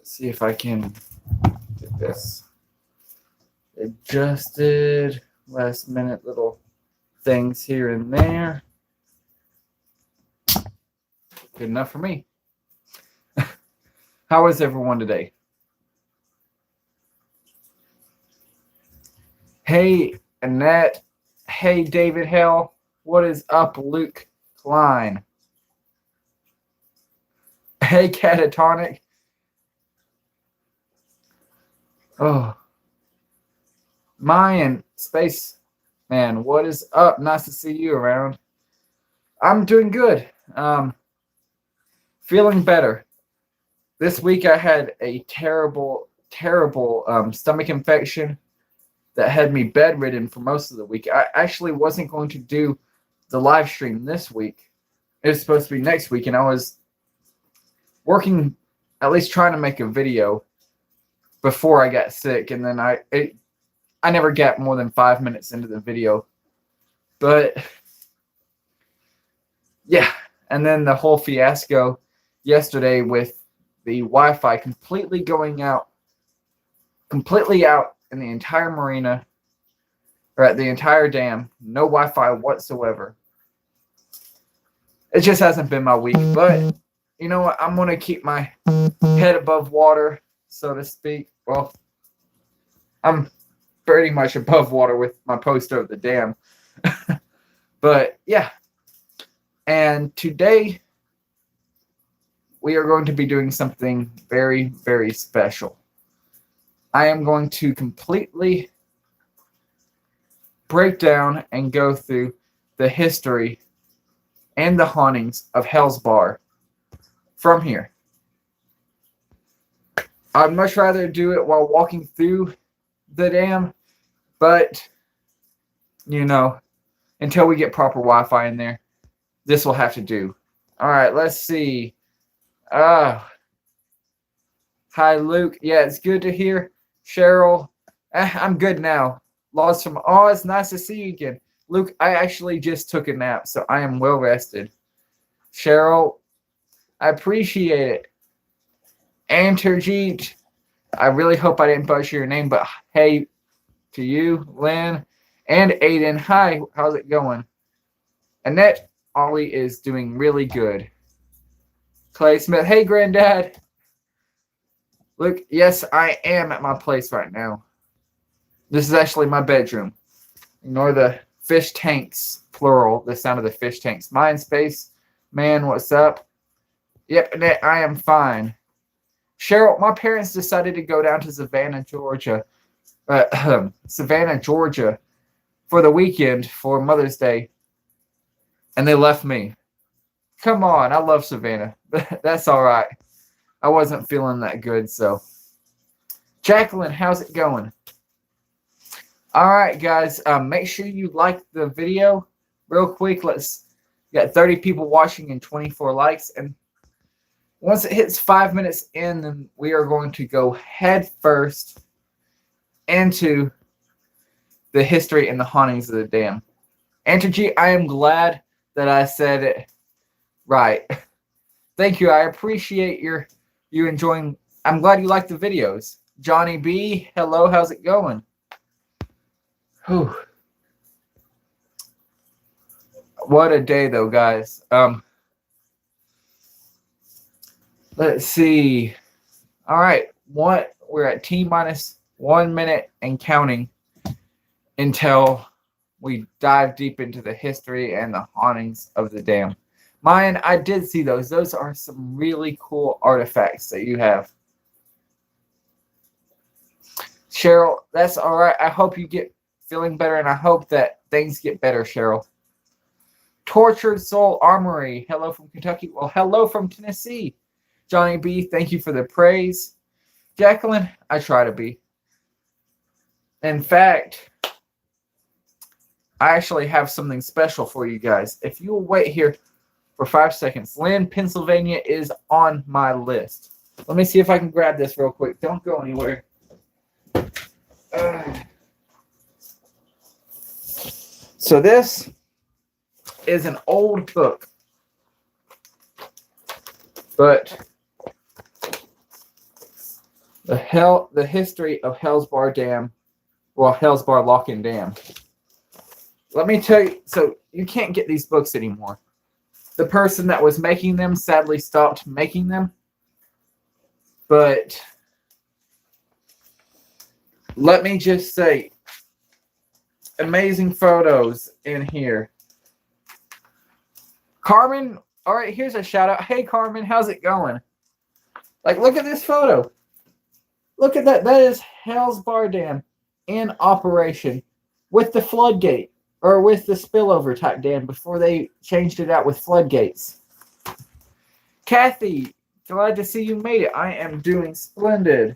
see if I can get this adjusted. Last minute little things here and there. Good enough for me. How is everyone today? Hey, Annette. Hey, David Hale. What is up, Luke Klein? Hey, Catatonic. Oh. Mayan, Space Man, what is up? Nice to see you around. I'm doing good. Feeling better. This week I had a terrible stomach infection that had me bedridden for most of the week. I actually wasn't going to do the live stream this week. It was supposed to be next week, and I was working, at least trying to make a video before I got sick, and then I never got more than 5 minutes into the video. But yeah, and then the whole fiasco yesterday with the Wi-Fi completely out in the entire marina, or at the entire dam. No Wi-Fi whatsoever. It just hasn't been my week, but you know what? I'm going to keep my head above water, so to speak. Well, I'm pretty much above water with my post over the dam. But yeah. And today we are going to be doing something very, very special. I am going to completely break down and go through the history and the hauntings of Hales Bar from here. I'd much rather do it while walking through the dam, but you know, until we get proper Wi-Fi in there, this will have to do. All right, let's see. Hi, Luke. Yeah, it's good to hear. Cheryl, I'm good now. Lost from. Oh, it's nice to see you again. Luke, I actually just took a nap, so I am well rested. Cheryl, I appreciate it. Anterjeet, I really hope I didn't butcher your name, but hey to you, Lynn, and Aiden. Hi, how's it going? Annette Ollie is doing really good. Clay Smith, hey, Granddad. Look, yes, I am at my place right now. This is actually my bedroom. Ignore the fish tanks, plural, the sound of the fish tanks. Mindspace, man, what's up? Yep, Annette, I am fine. Cheryl, my parents decided to go down to Savannah, Georgia, for the weekend for Mother's Day, and they left me. Come on, I love Savannah. That's all right. I wasn't feeling that good, so. Jacqueline, how's it going? All right, guys, make sure you like the video real quick. Let's got 30 people watching and 24 likes, and once it hits 5 minutes in, then we are going to go head first into the history and the hauntings of the dam. Antergy, I am glad that I said it right. Thank you. I appreciate you enjoying. I'm glad you like the videos. Johnny B, hello. How's it going? Whew. What a day, though, guys. Let's see. All right. We're at T-minus 1 minute and counting until we dive deep into the history and the hauntings of the dam. Mayan, I did see those. Those are some really cool artifacts that you have. Cheryl, that's all right. I hope you get feeling better, and I hope that things get better, Cheryl. Tortured Soul Armory, hello from Kentucky. Well, hello from Tennessee. Johnny B, thank you for the praise. Jacqueline, I try to be. In fact, I actually have something special for you guys. If you will wait here for 5 seconds. Lynn, Pennsylvania is on my list. Let me see if I can grab this real quick. Don't go anywhere. So this is an old book, but The history of Hales Bar Dam, well, Hales Bar Lock and Dam. Let me tell you, so you can't get these books anymore. The person that was making them sadly stopped making them, but let me just say, amazing photos in here. Carmen, all right, here's a shout out. Hey, Carmen, how's it going? Like, look at this photo. Look at that. That is Hales Bar Dam in operation with the floodgate, or with the spillover type dam before they changed it out with floodgates. Kathy, glad to see you made it. I am doing splendid.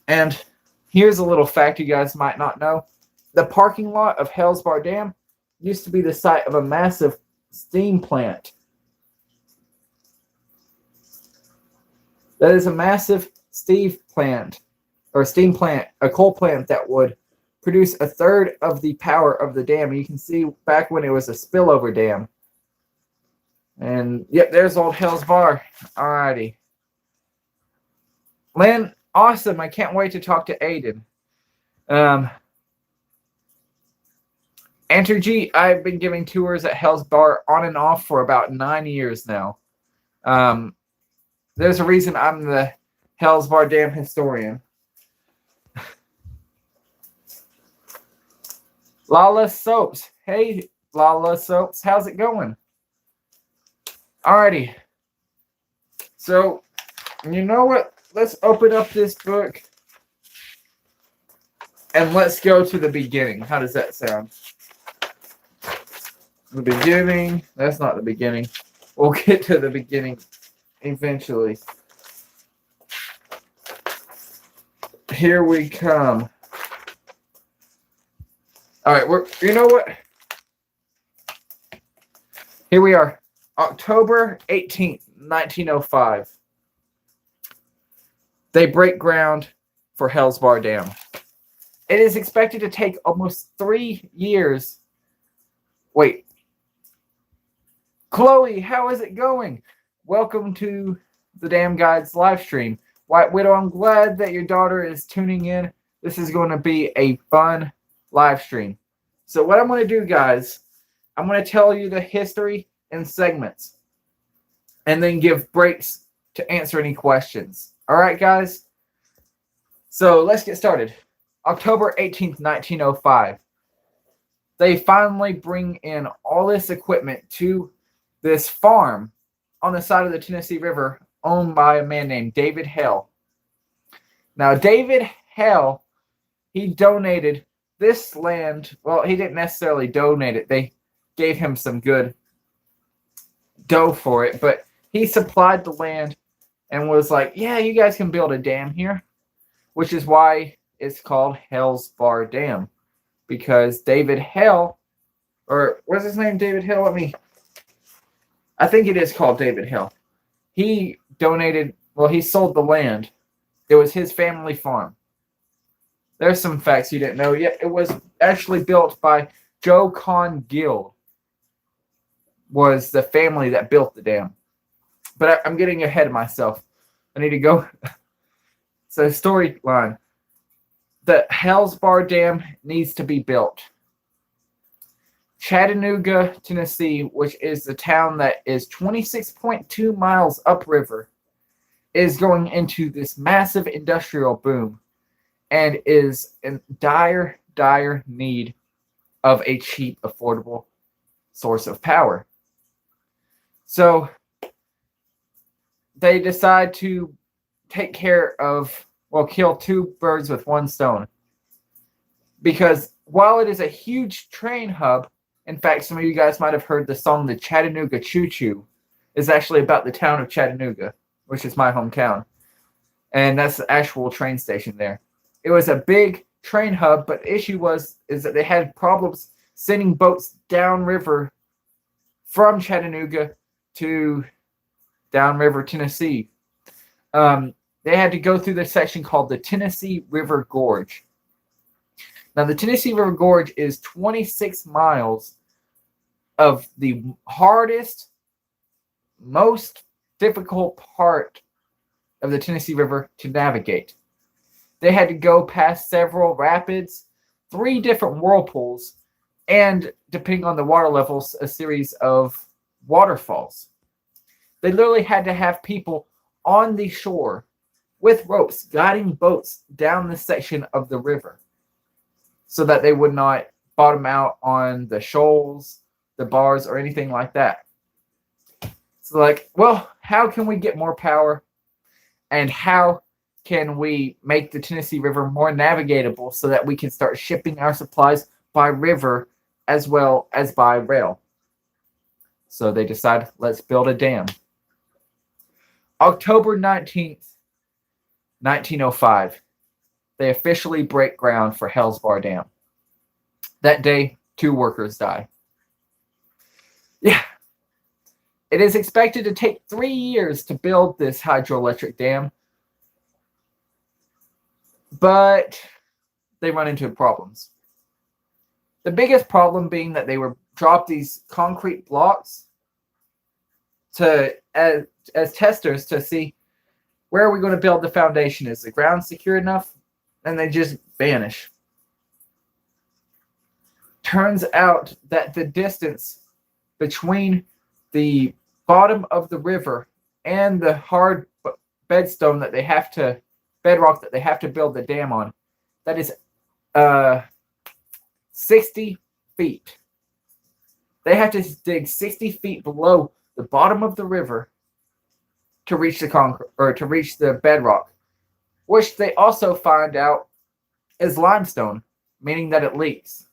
And here's a little fact you guys might not know. The parking lot of Hales Bar Dam used to be the site of a massive steam plant. That is a massive steam plant, a coal plant that would produce a third of the power of the dam. You can see back when it was a spillover dam. And yep, there's old Hales Bar. Alrighty. Lynn, awesome. I can't wait to talk to Aiden. Entergy, I've been giving tours at Hales Bar on and off for about 9 years now. There's a reason I'm the Hales Bar Dam historian. Lala Soaps. Hey, Lala Soaps. How's it going? Alrighty. So, you know what? Let's open up this book and let's go to the beginning. How does that sound? The beginning. That's not the beginning. We'll get to the beginning eventually. Here we come. All right, you know what? Here we are, October 18th, 1905. They break ground for Hales Bar Dam. It is expected to take almost 3 years. Wait. Chloe, how is it going? Welcome to the Damn Guides live stream. White Widow, I'm glad that your daughter is tuning in. This is going to be a fun live stream. So what I'm going to do, guys, I'm going to tell you the history in segments and then give breaks to answer any questions. All right, guys? So let's get started. October 18th, 1905. They finally bring in all this equipment to this farm on the side of the Tennessee River owned by a man named David Hale. Now, David Hale, he donated this land. Well, he didn't necessarily donate it. They gave him some good dough for it, but he supplied the land and was like, yeah, you guys can build a dam here, which is why it's called Hales Bar Dam, because David Hale, or what's his name, David Hale? I think it is called David Hale. He donated, well, he sold the land. It was his family farm. There's some facts you didn't know yet. It was actually built by Joe Con Guild, was the family that built the dam. But I'm getting ahead of myself. I need to go. So, storyline. The Hales Bar Dam needs to be built. Chattanooga, Tennessee, which is the town that is 26.2 miles upriver, is going into this massive industrial boom and is in dire, dire need of a cheap, affordable source of power. So they decide to take care of, well, kill two birds with one stone. Because while it is a huge train hub, in fact, some of you guys might have heard the song The Chattanooga Choo Choo is actually about the town of Chattanooga, which is my hometown. And that's the actual train station there. It was a big train hub, but the issue is that they had problems sending boats downriver from Chattanooga to downriver Tennessee. They had to go through this section called the Tennessee River Gorge. Now, the Tennessee River Gorge is 26 miles of the hardest, most difficult part of the Tennessee River to navigate. They had to go past several rapids, 3 different whirlpools, and, depending on the water levels, a series of waterfalls. They literally had to have people on the shore with ropes guiding boats down this section of the river so that they would not bottom out on the shoals, the bars, or anything like that. So like, well, how can we get more power, and how can we make the Tennessee River more navigatable so that we can start shipping our supplies by river as well as by rail? So they decide, let's build a dam. October 19th, 1905, they officially break ground for Hales Dam. That day, 2 workers die. Yeah. It is expected to take 3 years to build this hydroelectric dam, but they run into problems. The biggest problem being that they were dropped these concrete blocks to as testers to see, where are we going to build the foundation? Is the ground secure enough? And they just vanish. Turns out that the distance between the bottom of the river and the hard bedrock that they have to build the dam on, that is 60 feet. They have to dig 60 feet below the bottom of the river to reach the bedrock, which they also find out is limestone, meaning that it leaks.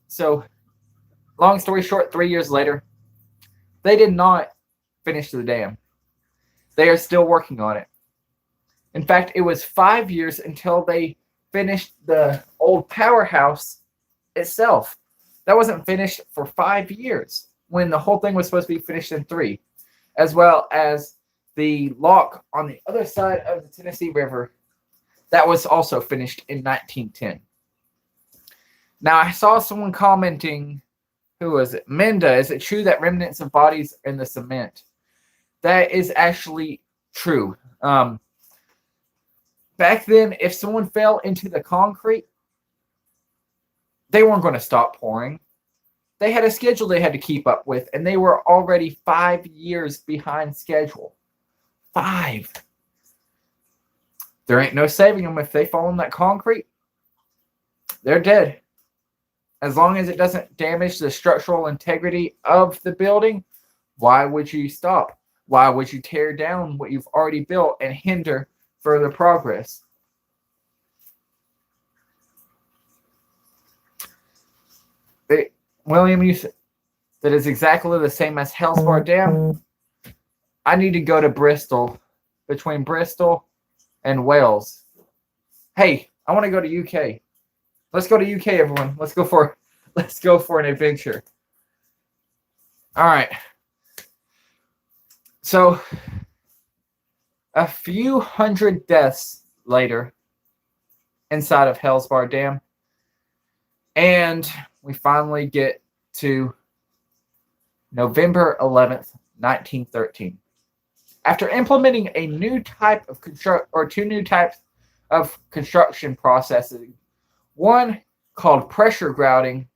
So long story short, 3 years later, they did not finish the dam. They are still working on it. In fact, it was 5 years until they finished the old powerhouse itself. That wasn't finished for 5 years when the whole thing was supposed to be finished in 3, as well as the lock on the other side of the Tennessee River. That was also finished in 1910. Now, I saw someone commenting, who was it? Minda, is it true that remnants of bodies are in the cement? That is actually true. Back then, if someone fell into the concrete, they weren't going to stop pouring. They had a schedule they had to keep up with, and they were already 5 years behind schedule. 5. There ain't no saving them. If they fall in that concrete, they're dead. As long as it doesn't damage the structural integrity of the building, why would you stop? Why would you tear down what you've already built and hinder further progress? William, you said that is exactly the same as Hales Dam. I need to go to Bristol, between Bristol and Wales. Hey, I want to go to UK. Let's go to UK, everyone. Let's go for an adventure. All right. So, a few hundred deaths later inside of Hales Dam, and we finally get to November 11th, 1913. After implementing a new type of two new types of construction processing, one called pressure grouting,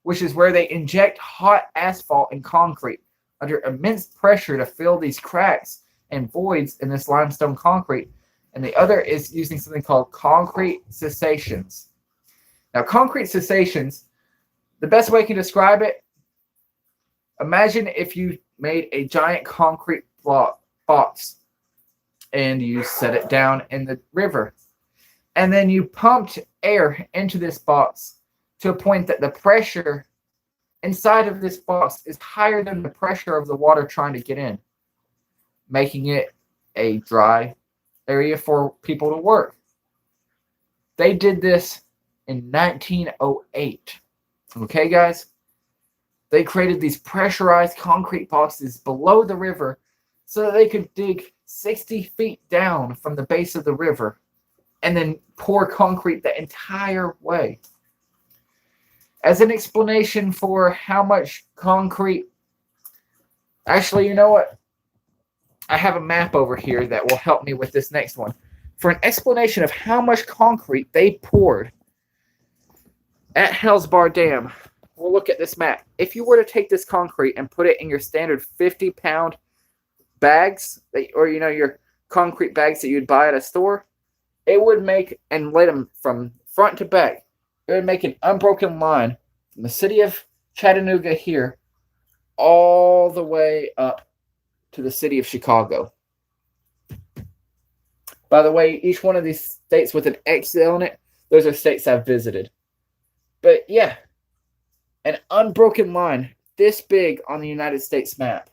which is where they inject hot asphalt and concrete under immense pressure to fill these cracks and voids in this limestone concrete, and the other is using something called concrete cessations. Now, concrete cessations, the best way I can describe it, imagine if you made a giant concrete box and you set it down in the river, and then you pumped air into this box to a point that the pressure inside of this box is higher than the pressure of the water trying to get in, making it a dry area for people to work. They did this in 1908. Okay, guys? They created these pressurized concrete boxes below the river so that they could dig 60 feet down from the base of the river and then pour concrete the entire way. As an explanation for how much concrete Actually, you know what? I have a map over here that will help me with this next one. For an explanation of how much concrete they poured at Hales Dam, we'll look at this map. If you were to take this concrete and put it in your standard 50-pound bags, or your concrete bags that you'd buy at a store, it would make, and lay them from front to back, it would make an unbroken line from the city of Chattanooga here all the way up to the city of Chicago. By the way, each one of these states with an X on it, those are states I've visited. But yeah, an unbroken line this big on the United States map.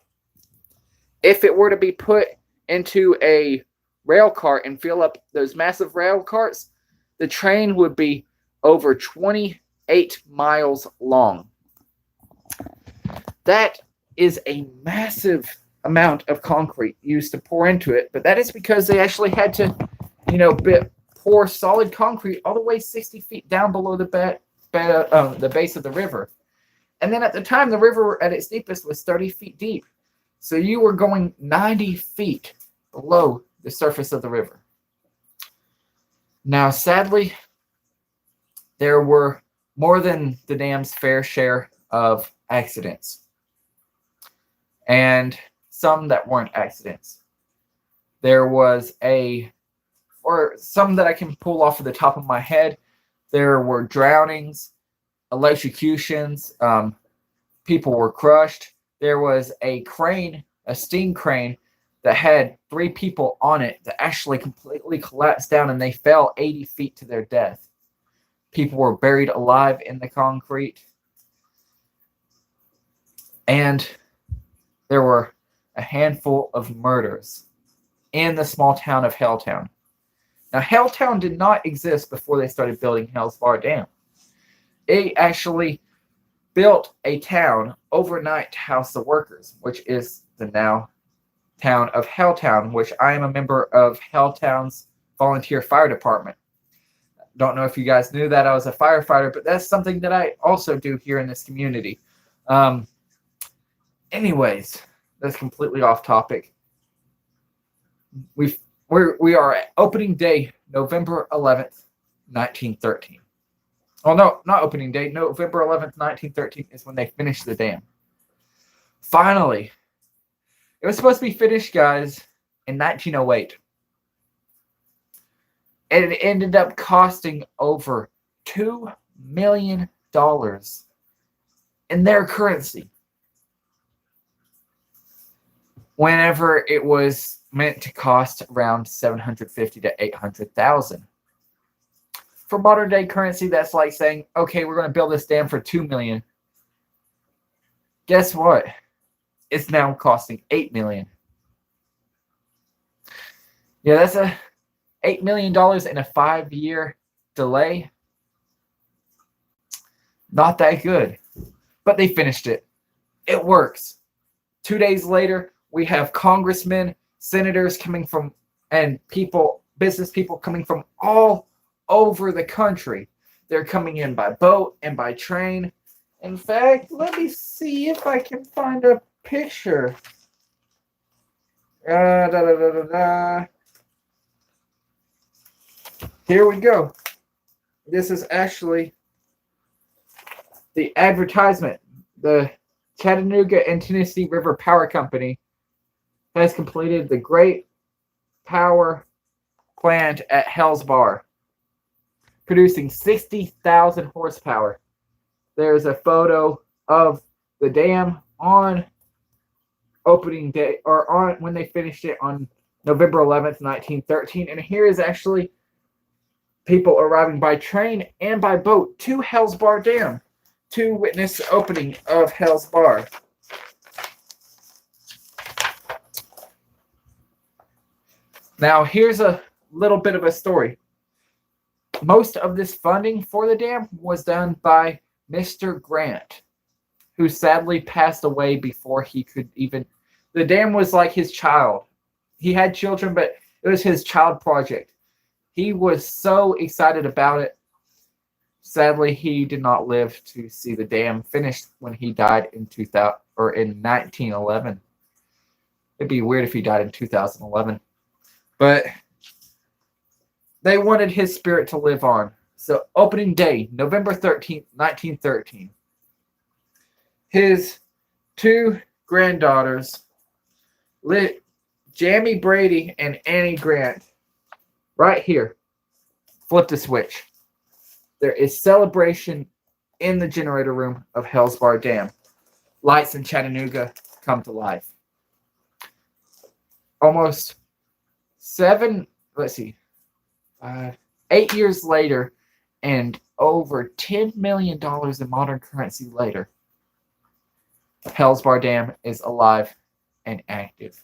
If it were to be put into a rail cart and fill up those massive rail carts, the train would be over 28 miles long. That is a massive amount of concrete used to pour into it, but that is because they actually had to, pour solid concrete all the way 60 feet down below the base of the river. And then at the time, the river at its deepest was 30 feet deep. So you were going 90 feet below the surface of the river. Now, sadly, there were more than the dam's fair share of accidents. And some that weren't accidents. There was or some that I can pull off of the top of my head. There were drownings, electrocutions, people were crushed. There was a crane, a steam crane, that had 3 people on it that actually completely collapsed down and they fell 80 feet to their death. People were buried alive in the concrete. And there were a handful of murders in the small town of Helltown. Now, Helltown did not exist before they started building Hales Dam. They actually built a town overnight to house the workers, which is the now town of Helltown, which I am a member of Helltown's volunteer fire department. Don't know if you guys knew that I was a firefighter, but that's something that I also do here in this community. Anyways, that's completely off topic. We are at opening day, November 11th, 1913. Oh, no, not opening day. November 11th, 1913 is when they finished the dam. Finally, it was supposed to be finished, guys, in 1908. And it ended up costing over $2 million in their currency, whenever it was meant to cost around $750,000 to $800,000. For modern day currency, that's like saying, okay, we're going to build this dam for $2 million. Guess what? It's now costing $8 million. Yeah, that's $8 million in a 5-year delay. Not that good. But they finished it. It works. 2 days later, we have congressmen, senators coming from, and business people coming from all over the country. They're coming in by boat and by train. In fact, let me see if I can find a picture. Here we go. This is actually the advertisement. The Chattanooga and Tennessee River Power Company has completed the Great Power Plant at Hales Bar, producing 60,000 horsepower. There's a photo of the dam on opening day, or on when they finished it on November 11th, 1913. And here is actually people arriving by train and by boat to Hales Bar Dam to witness the opening of Hales Bar. Now, here's a little bit of a story. Most of this funding for the dam was done by Mr. Grant, who sadly passed away before he could even... The dam was like his child. He had children, but it was his child project. He was so excited about it. Sadly, he did not live to see the dam finished when he died in 1911. It'd be weird if he died in 2011. But they wanted his spirit to live on. So opening day, November 13th, 1913. His two granddaughters, Jamie Brady and Annie Grant, right here, flipped a switch. There is celebration in the generator room of Hales Bar Dam. Lights in Chattanooga come to life. Almost 8 years later, and over $10 million in modern currency later, Hales Bar Dam is alive and active.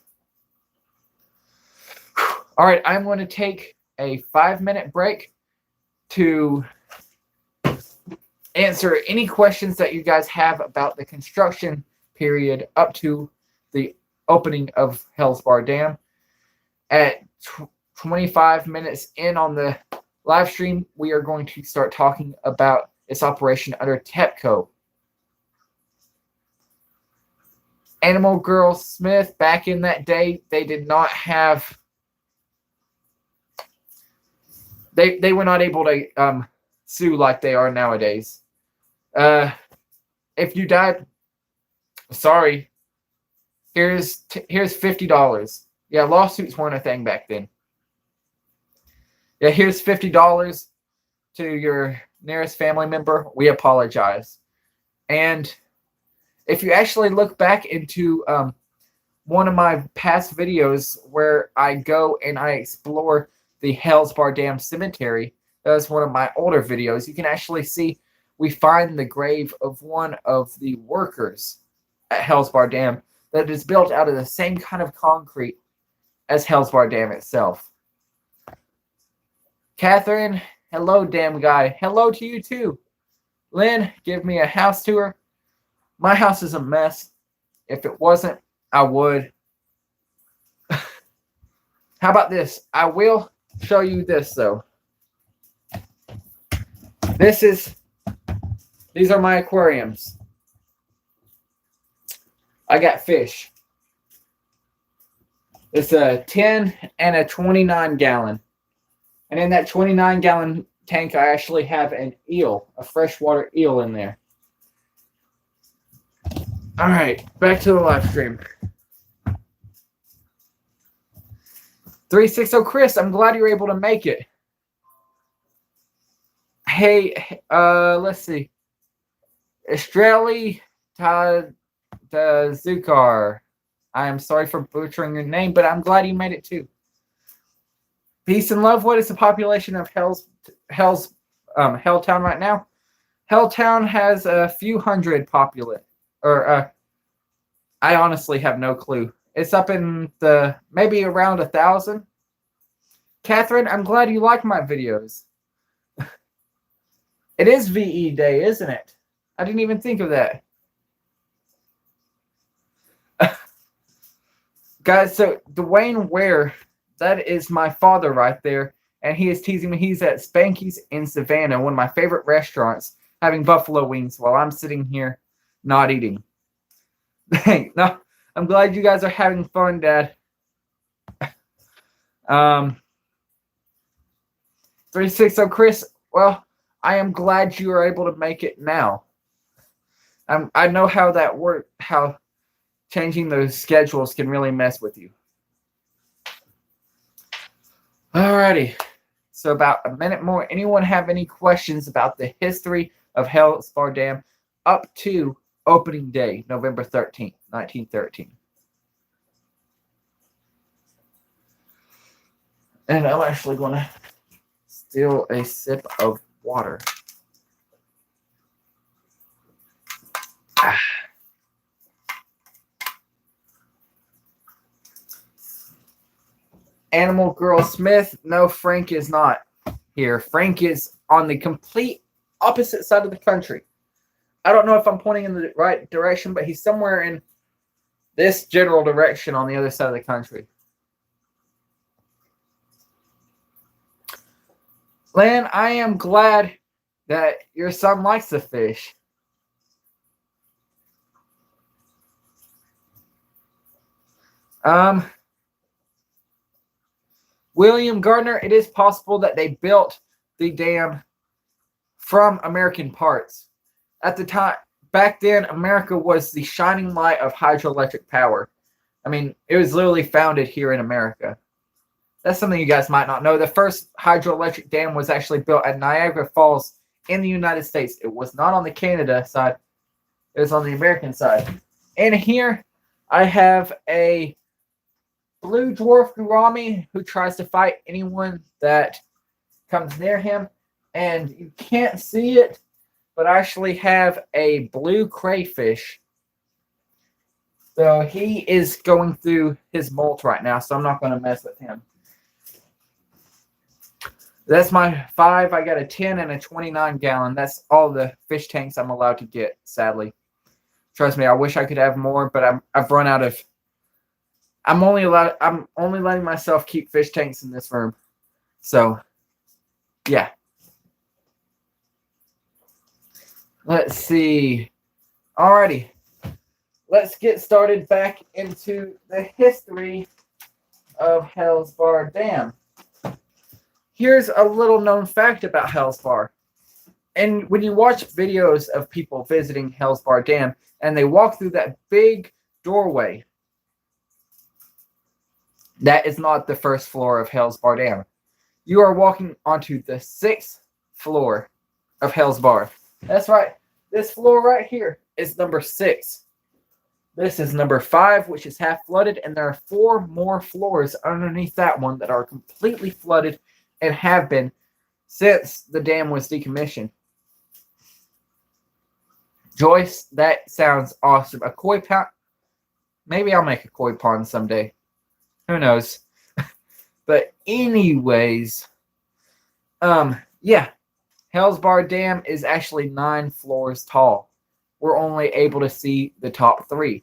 All right, I'm going to take a 5-minute break to answer any questions that you guys have about the construction period up to the opening of Hales Bar Dam. At 25 minutes in on the live stream, we are going to start talking about its operation under TEPCO. Animal Girl Smith, back in that day, they did not have... They were not able to sue like they are nowadays. If you died, sorry, here's $50. Yeah, lawsuits weren't a thing back then. Yeah, here's $50 to your nearest family member. We apologize. And if you actually look back into one of my past videos where I go and I explore the Hales Bar Dam Cemetery, that was one of my older videos, you can actually see we find the grave of one of the workers at Hales Bar Dam that is built out of the same kind of concrete as Hales Bar Dam itself. Catherine, hello, damn guy. Hello to you too. Lynn, give me a house tour. My house is a mess. If it wasn't, I would. How about this? I will show you this though. These are my aquariums. I got fish. It's a 10 and a 29 gallon. And in that 29 gallon tank, I actually have an eel, a freshwater eel in there. All right, back to the live stream. 360 Chris, I'm glad you were able to make it. Hey, let's see. Estrelli Zukar. I am sorry for butchering your name, but I'm glad you made it too. Peace and love. What is the population of Helltown right now? Helltown has a few hundred populate. I honestly have no clue. It's up in the maybe around 1,000. Catherine, I'm glad you like my videos. It is VE Day, isn't it? I didn't even think of that. Guys, so Dwayne Ware, that is my father right there. And he is teasing me. He's at Spanky's in Savannah, one of my favorite restaurants, having buffalo wings while I'm sitting here not eating. Dang, no, I'm glad you guys are having fun, Dad. 360 Chris, well, I am glad you are able to make it now. I know how that works, how changing those schedules can really mess with you. Alrighty, so about a minute more. Anyone have any questions about the history of Hales Bar Dam up to opening day, November 13th, 1913? And I'm actually going to steal a sip of water. Animal Girl Smith. No, Frank is not here. Frank is on the complete opposite side of the country. I don't know if I'm pointing in the right direction, but he's somewhere in this general direction on the other side of the country. Lan, I am glad that your son likes the fish. Um, William Gardner, it is possible that they built the dam from American parts. At the time, back then, America was the shining light of hydroelectric power. I mean, it was literally founded here in America. That's something you guys might not know. The first hydroelectric dam was actually built at Niagara Falls in the United States. It was not on the Canada side. It was on the American side. And here I have a blue dwarf gourami who tries to fight anyone that comes near him. And you can't see it, but I actually have a blue crayfish. So he is going through his molt right now, so I'm not going to mess with him. That's my 5. I got a 10 and a 29 gallon. That's all the fish tanks I'm allowed to get, sadly. Trust me, I wish I could have more, but I've run out of. I'm only letting myself keep fish tanks in this room. So, yeah. Let's see. Alrighty. Let's get started back into the history of Hales Bar Dam. Here's a little known fact about Hales Bar. And when you watch videos of people visiting Hales Bar Dam and they walk through that big doorway, that is not the first floor of Hales Bar Dam. You are walking onto the 6th floor of Hales Bar. That's right. This floor right here is number 6. This is number 5, which is half flooded, and there are 4 more floors underneath that one that are completely flooded and have been since the dam was decommissioned. Joyce, that sounds awesome. A koi pond? Maybe I'll make a koi pond someday. Who knows? But anyways, yeah. Hales Bar Dam is actually 9 floors tall. We're only able to see the top 3.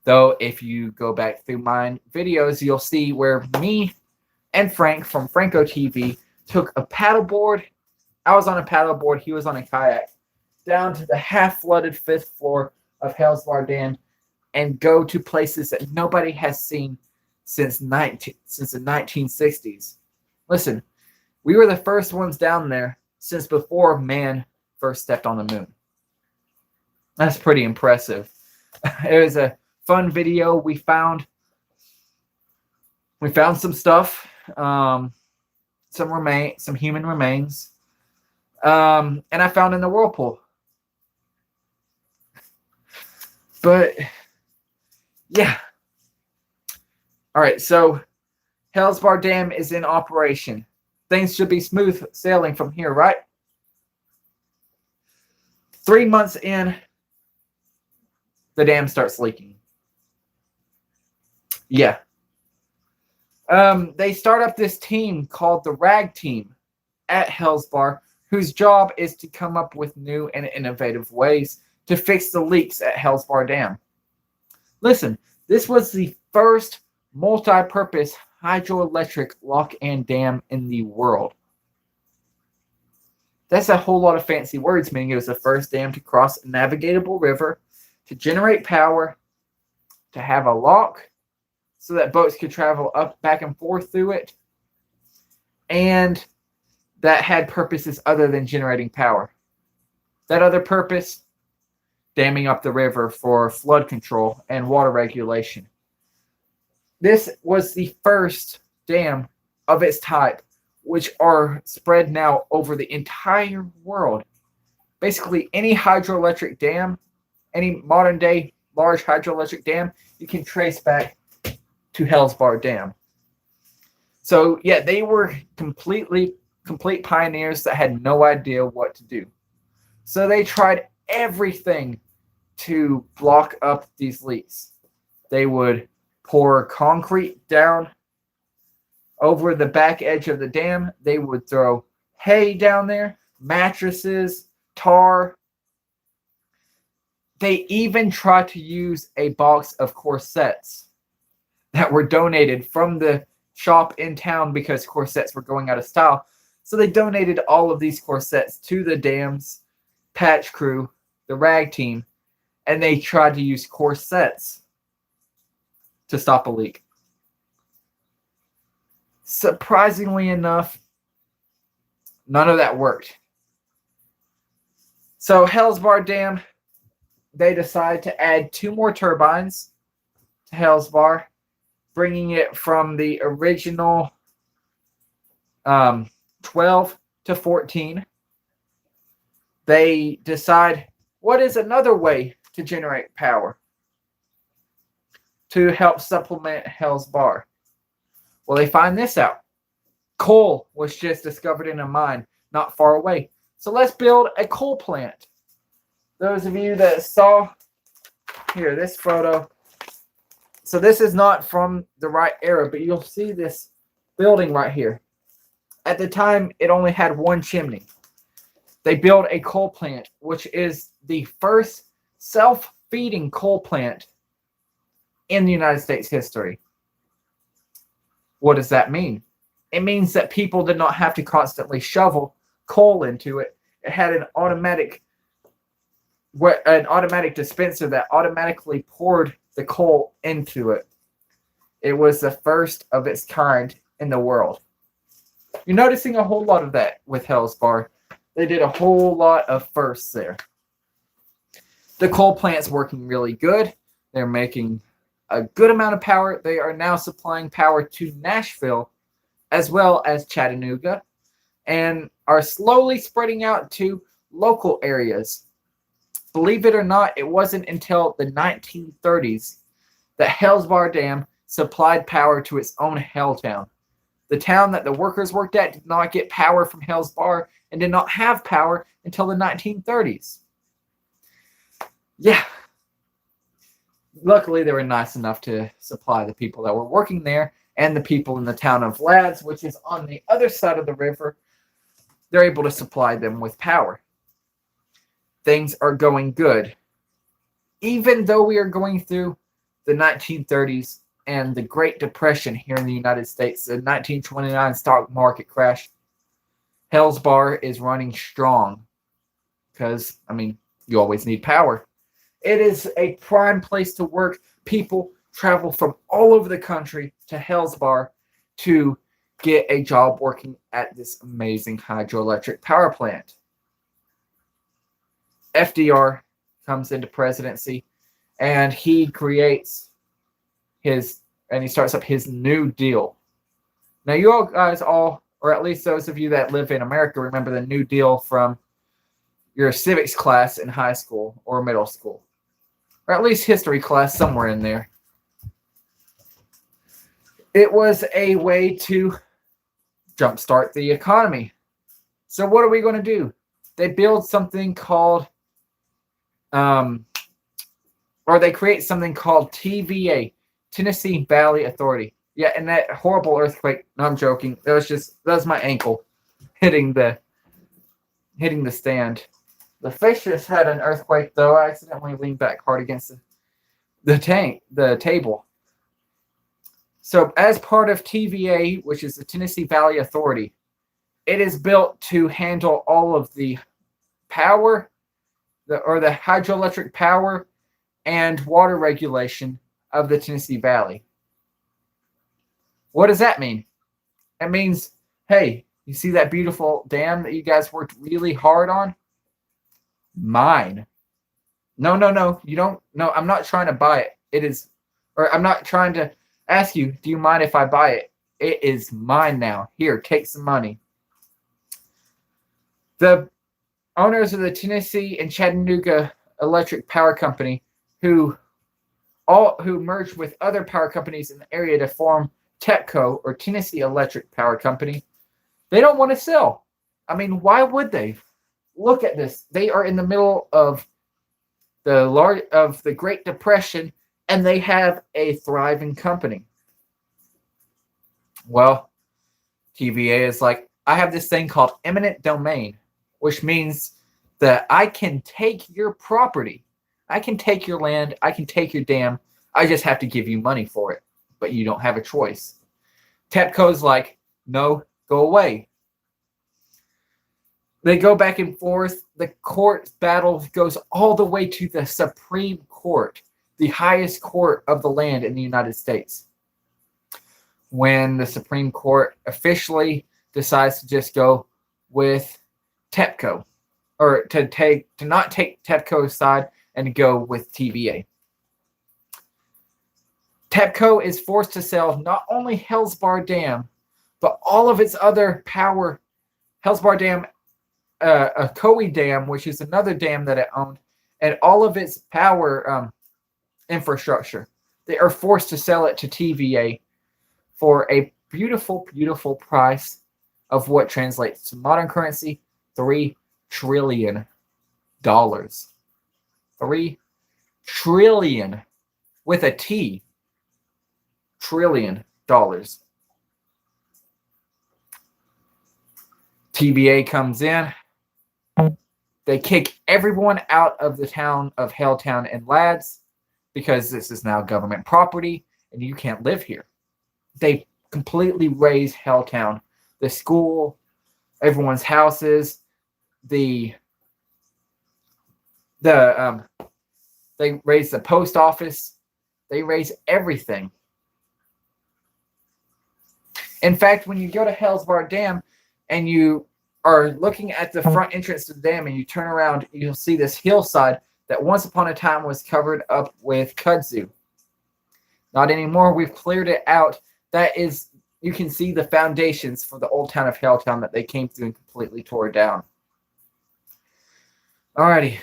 Though, if you go back through my videos, you'll see where me and Frank from Franco TV took a paddleboard. I was on a paddleboard. He was on a kayak. Down to the half-flooded 5th floor of Hales Bar Dam and go to places that nobody has seen since the 1960s. Listen, we were the first ones down there since before man first stepped on the moon. That's pretty impressive. It was a fun video. We found some stuff, some human remains, and I found in the whirlpool. But yeah. All right, so Hales Bar Dam is in operation. Things should be smooth sailing from here, right? 3 months in, the dam starts leaking. Yeah. They start up this team called the RAG team at Hales Bar, whose job is to come up with new and innovative ways to fix the leaks at Hales Bar Dam. Listen, this was the first multi-purpose hydroelectric lock and dam in the world. That's a whole lot of fancy words, meaning it was the first dam to cross a navigable river, to generate power, to have a lock so that boats could travel up, back and forth through it, and that had purposes other than generating power. That other purpose, damming up the river for flood control and water regulation. This was the first dam of its type, which are spread now over the entire world. Basically, any hydroelectric dam, any modern day large hydroelectric dam, you can trace back to Hales Bar Dam. So yeah, they were complete pioneers that had no idea what to do. So they tried everything to block up these leaks. They would pour concrete down over the back edge of the dam. They would throw hay down there, mattresses, tar. They even tried to use a box of corsets that were donated from the shop in town because corsets were going out of style. So they donated all of these corsets to the dam's patch crew, the RAG team, and they tried to use corsets to stop a leak. Surprisingly enough, none of that worked. So Hales Dam, they decide to add 2 more turbines to Hales, bringing it from the original 12 to 14. They decide, what is another way to generate power to help supplement Hales? Well, they find this out. Coal was just discovered in a mine not far away. So let's build a coal plant. Those of you that saw here, this photo. So this is not from the right era, but you'll see this building right here. At the time, it only had 1 chimney. They built a coal plant, which is the first self-feeding coal plant in the United States history. What does that mean? It means that people did not have to constantly shovel coal into it. It had an automatic dispenser that automatically poured the coal into it. It was the first of its kind in the world. You're noticing a whole lot of that with Hales. They did a whole lot of firsts there. The coal plant's working really good. They're making a good amount of power. They are now supplying power to Nashville as well as Chattanooga, and are slowly spreading out to local areas. Believe it or not, it wasn't until the 1930s that Hales Dam supplied power to its own Helltown. The town that the workers worked at did not get power from Hales and did not have power until the 1930s. Yeah. Luckily, they were nice enough to supply the people that were working there, and the people in the town of Lads, which is on the other side of the river. They're able to supply them with power. Things are going good. Even though we are going through the 1930s and the Great Depression here in the United States, the 1929 stock market crash, Hales is running strong because, you always need power. It is a prime place to work. People travel from all over the country to Hales to get a job working at this amazing hydroelectric power plant. FDR comes into presidency, and he creates he starts up his New Deal. Now, you all guys or at least those of you that live in America, remember the New Deal from your civics class in high school or middle school, or at least history class somewhere in there. It was a way to jumpstart the economy. So what are we going to do? They build something called, they create something called TVA, Tennessee Valley Authority. Yeah, and that horrible earthquake. No, I'm joking. That was my ankle hitting the stand. The fish just had an earthquake, though. I accidentally leaned back hard against the table. So as part of TVA, which is the Tennessee Valley Authority, it is built to handle all of the power, the hydroelectric power and water regulation of the Tennessee Valley. What does that mean? It means, hey, you see that beautiful dam that you guys worked really hard on? Mine. No, you don't. No, I'm not trying to buy it. It is, or I'm not trying to ask you, do you mind if I buy it? It is mine now. Here, take some money. The owners of the Tennessee and Chattanooga Electric Power Company, who merged with other power companies in the area to form TEPCO, or Tennessee Electric Power Company, they don't want to sell. Why would they? Look at this. They are in the middle of the Great Depression, and they have a thriving company. Well, TVA is like, I have this thing called eminent domain, which means that I can take your property. I can take your land. I can take your dam. I just have to give you money for it. But you don't have a choice. TEPCO's like, no, go away. They go back and forth. The court battle goes all the way to the Supreme Court. the highest court of the land in the United States. When the Supreme Court officially decides to just go with TEPCO, or to not take TEPCO's side and go with TVA. TEPCO is forced to sell not only Hales Dam, but all of its other power. Hales Dam, a Coe Dam, which is another dam that it owned, and all of its power infrastructure. They are forced to sell it to TVA for a beautiful, beautiful price of what translates to modern currency, $3 trillion. $3 trillion with a T. Trillion dollars. TVA comes in. They kick everyone out of the town of Helltown and Lads because this is now government property and you can't live here. They completely raze Helltown. The school, everyone's houses, they raise the post office. They raise everything. In fact, when you go to Hales Dam and you are looking at the front entrance to the dam and you turn around, you'll see this hillside that once upon a time was covered up with kudzu. Not anymore. We've cleared it out. That is, you can see the foundations for the old town of Helltown that they came through and completely tore down. Alrighty.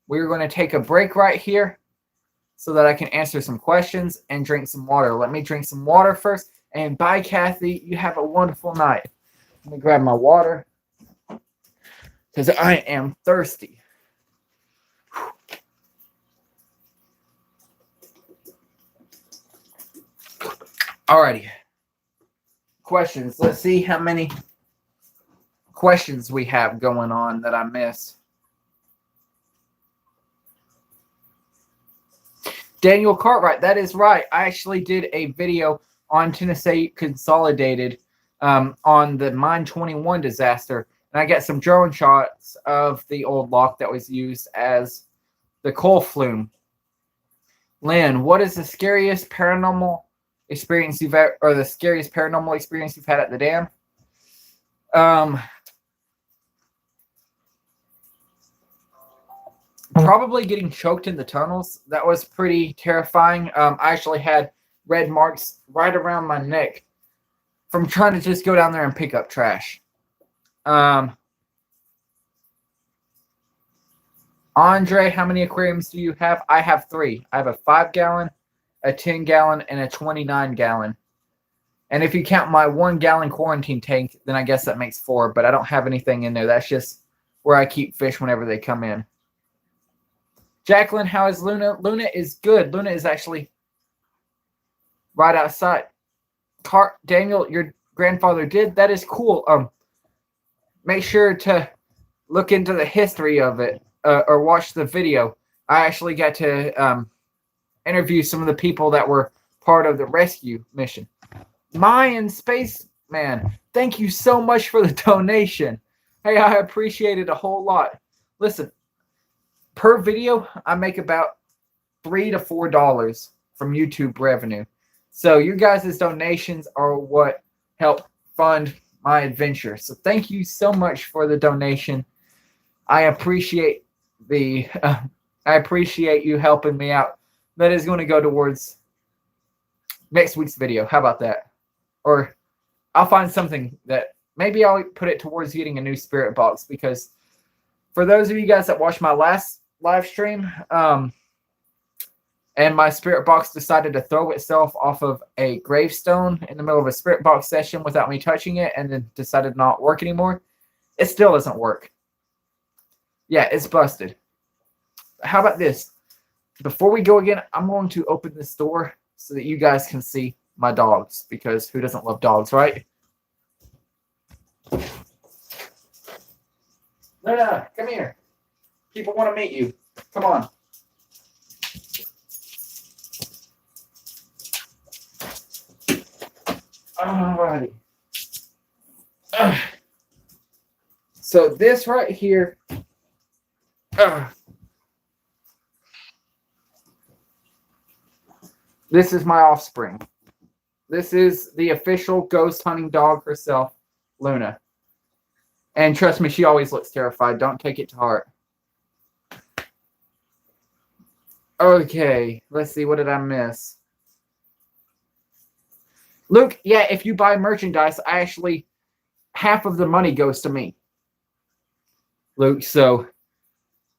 We're going to take a break right here so that I can answer some questions and drink some water. Let me drink some water first. And bye, Kathy. You have a wonderful night. Let me grab my water because I am thirsty. Alrighty. Questions. Let's see how many questions we have going on that I missed. Daniel Cartwright, that is right. I actually did a video on Tennessee Consolidated on the Mine 21 disaster. And I got some drone shots of the old lock that was used as the coal flume. Lynn, what is the scariest paranormal experience you've had, or the scariest paranormal experience you've had at the dam? Probably getting choked in the tunnels. That was pretty terrifying. I actually had red marks right around my neck from trying to just go down there and pick up trash. Andre, how many aquariums do you have? I have 3. I have a 5-gallon, a 10-gallon, and a 29-gallon. And if you count my 1-gallon quarantine tank, then I guess that makes 4, but I don't have anything in there. That's just where I keep fish whenever they come in. Jacqueline, how is Luna? Luna is good. Luna is actually right outside. Daniel, your grandfather did. That is cool. Make sure to look into the history of it or watch the video. I actually got to interview some of the people that were part of the rescue mission. Mayan Spaceman, thank you so much for the donation. Hey, I appreciate it a whole lot. Listen, per video, I make about $3 to $4 from YouTube revenue. So you guys' donations are what help fund my adventure. So thank you so much for the donation. I appreciate you helping me out. That is going to go towards next week's video. How about that? Or I'll find something that maybe I'll put it towards getting a new spirit box, because for those of you guys that watched my last live stream, and my spirit box decided to throw itself off of a gravestone in the middle of a spirit box session without me touching it, and then decided not work anymore, it still doesn't work. Yeah, it's busted. How about this? Before we go again, I'm going to open this door so that you guys can see my dogs, because who doesn't love dogs, right? No, come here. People want to meet you. Come on. Alrighty. So this right here This is my offspring. This is the official ghost hunting dog herself, Luna. And trust me, she always looks terrified. Don't take it to heart. Okay, let's see. What did I miss? Luke, yeah, if you buy merchandise, half of the money goes to me. Luke, so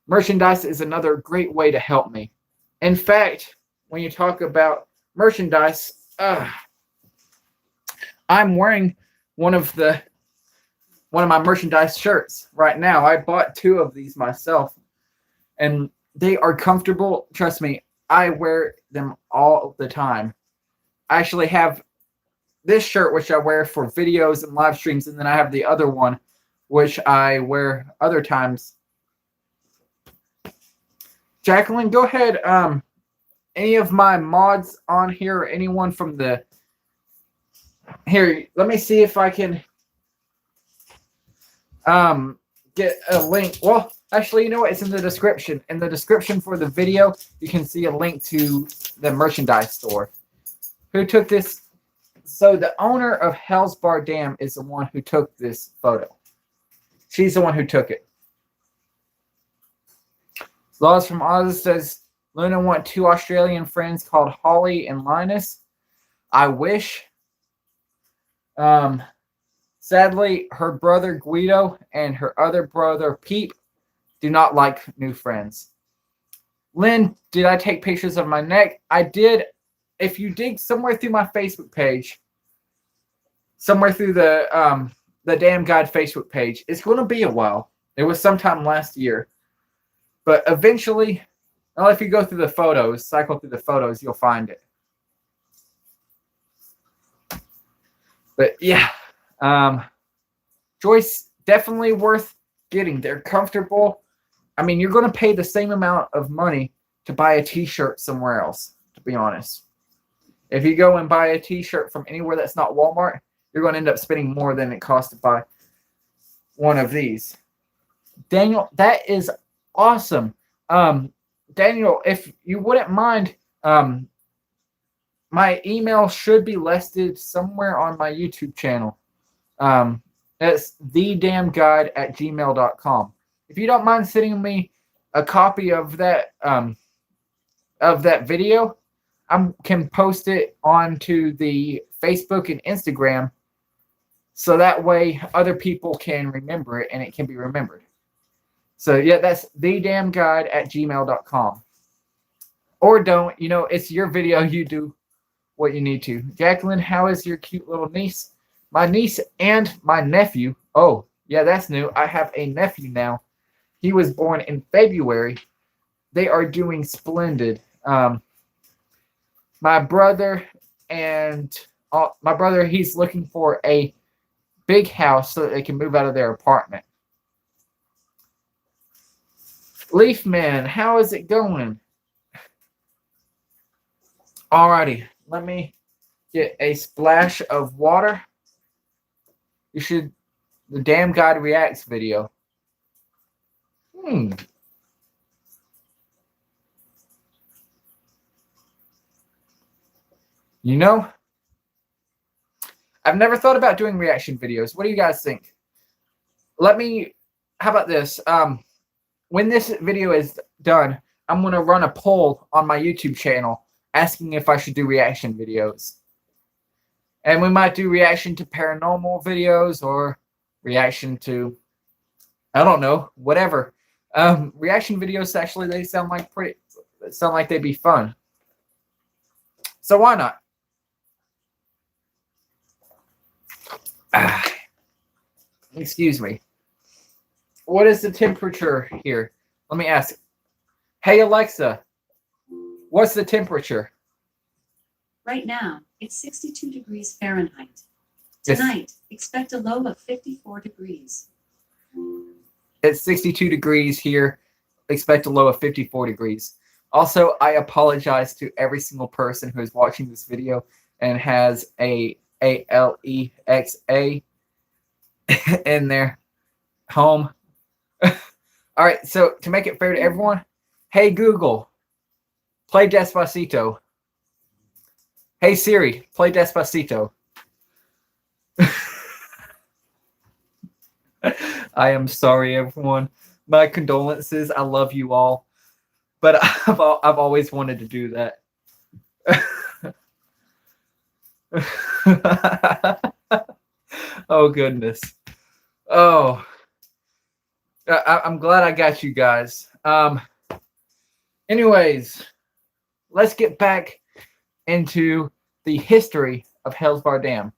merchandise is another great way to help me. In fact, when you talk about merchandise, I'm wearing one of my merchandise shirts right now. I bought 2 of these myself, and they are comfortable. Trust me, I wear them all the time. I actually have this shirt, which I wear for videos and live streams, and then I have the other one, which I wear other times. Jacqueline, go ahead. Any of my mods on here, or anyone from the... Here, let me see if I can get a link. Well, actually, you know what? It's in the description. In the description for the video, you can see a link to the merchandise store. Who took this? So the owner of Hales Bar Dam is the one who took this photo. She's the one who took it. Laws from Oz says, Luna want 2 Australian friends called Holly and Linus. I wish. Sadly, her brother Guido and her other brother Pete do not like new friends. Lynn, did I take pictures of my neck? I did. If you dig somewhere through my Facebook page, somewhere through the TheDamGuide Facebook page, it's going to be a while. It was sometime last year. But eventually, well, if you go through the photos, cycle through the photos, you'll find it. But yeah, Joyce, definitely worth getting. They're comfortable. I mean, you're going to pay the same amount of money to buy a t-shirt somewhere else, to be honest. If you go and buy a t-shirt from anywhere that's not Walmart, you're going to end up spending more than it costs to buy one of these. Daniel, that is awesome. Daniel, if you wouldn't mind, my email should be listed somewhere on my YouTube channel. It's TheDamGuide@gmail.com. If you don't mind sending me a copy of that video, I can post it onto the Facebook and Instagram, so that way other people can remember it and it can be remembered. So yeah, that's TheDamGuide@gmail.com. Or don't, you know, it's your video. You do what you need to. Jacqueline, how is your cute little niece? My niece and my nephew. Oh, yeah, that's new. I have a nephew now. He was born in February. They are doing splendid. My brother, he's looking for a big house so that they can move out of their apartment. Leafman, how is it going? Alrighty, let me get a splash of water. You should, the Damn Guide Reacts video. You know, I've never thought about doing reaction videos. What do you guys think? How about this? When this video is done, I'm going to run a poll on my YouTube channel asking if I should do reaction videos. And we might do reaction to paranormal videos or reaction to, I don't know, whatever. Reaction videos, actually, they sound like they'd be fun. So why not? Excuse me. What is the temperature here? Let me ask. Hey, Alexa, what's the temperature? Right now, it's 62 degrees Fahrenheit. Tonight, expect a low of 54 degrees. It's 62 degrees here. Expect a low of 54 degrees. Also, I apologize to every single person who is watching this video and has a Alexa in their home. All right, so to make it fair to everyone, hey Google, play Despacito. Hey Siri, play Despacito. I am sorry, everyone. My condolences. I love you all, but I've always wanted to do that. Oh goodness. Oh, I'm glad I got you guys. Anyways, let's get back into the history of Hales Bar Dam.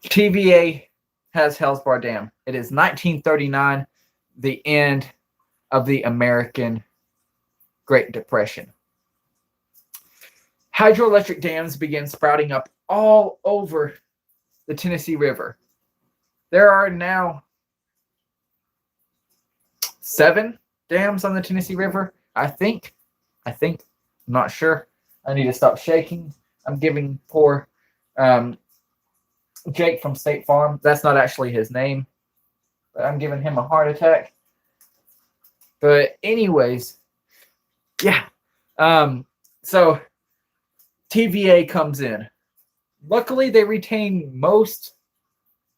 TVA has Hales Bar Dam. It is 1939, the end of the American Great Depression. Hydroelectric dams began sprouting up all over the Tennessee River. There are now 7 dams on the Tennessee River, I think. I'm not sure. I need to stop shaking. I'm giving poor Jake from State Farm. That's not actually his name, but I'm giving him a heart attack. But anyways, yeah. So TVA comes in. Luckily, they retain most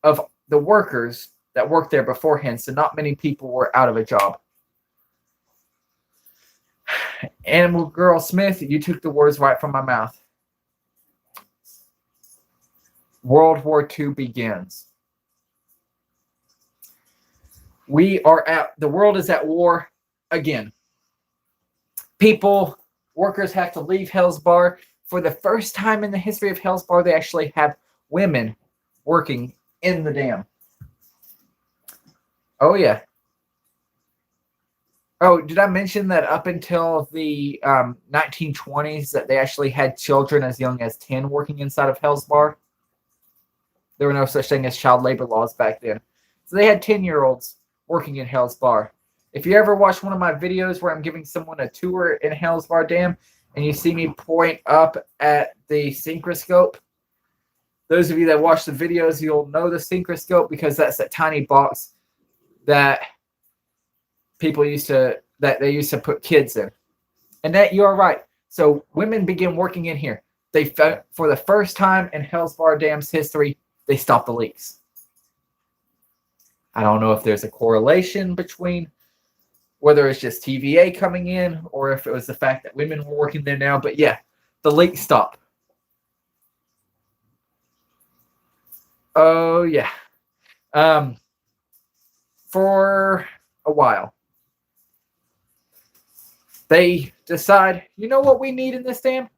of the workers that worked there beforehand, so not many people were out of a job. Animal Girl Smith, you took the words right from my mouth. World War II begins. The world is at war again. Workers have to leave Hales Bar. For the first time in the history of Hales Bar, they actually have women working in the dam. Oh, yeah. Oh, did I mention that up until the 1920s that they actually had children as young as 10 working inside of Hales Bar? There were no such thing as child labor laws back then. So they had 10-year-olds working in Hales Bar. If you ever watch one of my videos where I'm giving someone a tour in Hales Bar Dam and you see me point up at the synchroscope, those of you that watch the videos, you'll know the synchroscope because that's that tiny box that they used to put kids in. And that you are right. So women begin working in here. For the first time in Hales Bar Dam's history, they stopped the leaks. I don't know if there's a correlation between whether it's just TVA coming in or if it was the fact that women were working there now. But yeah, the leaks stopped. Oh, yeah. For a while. They decide, you know what we need in this dam?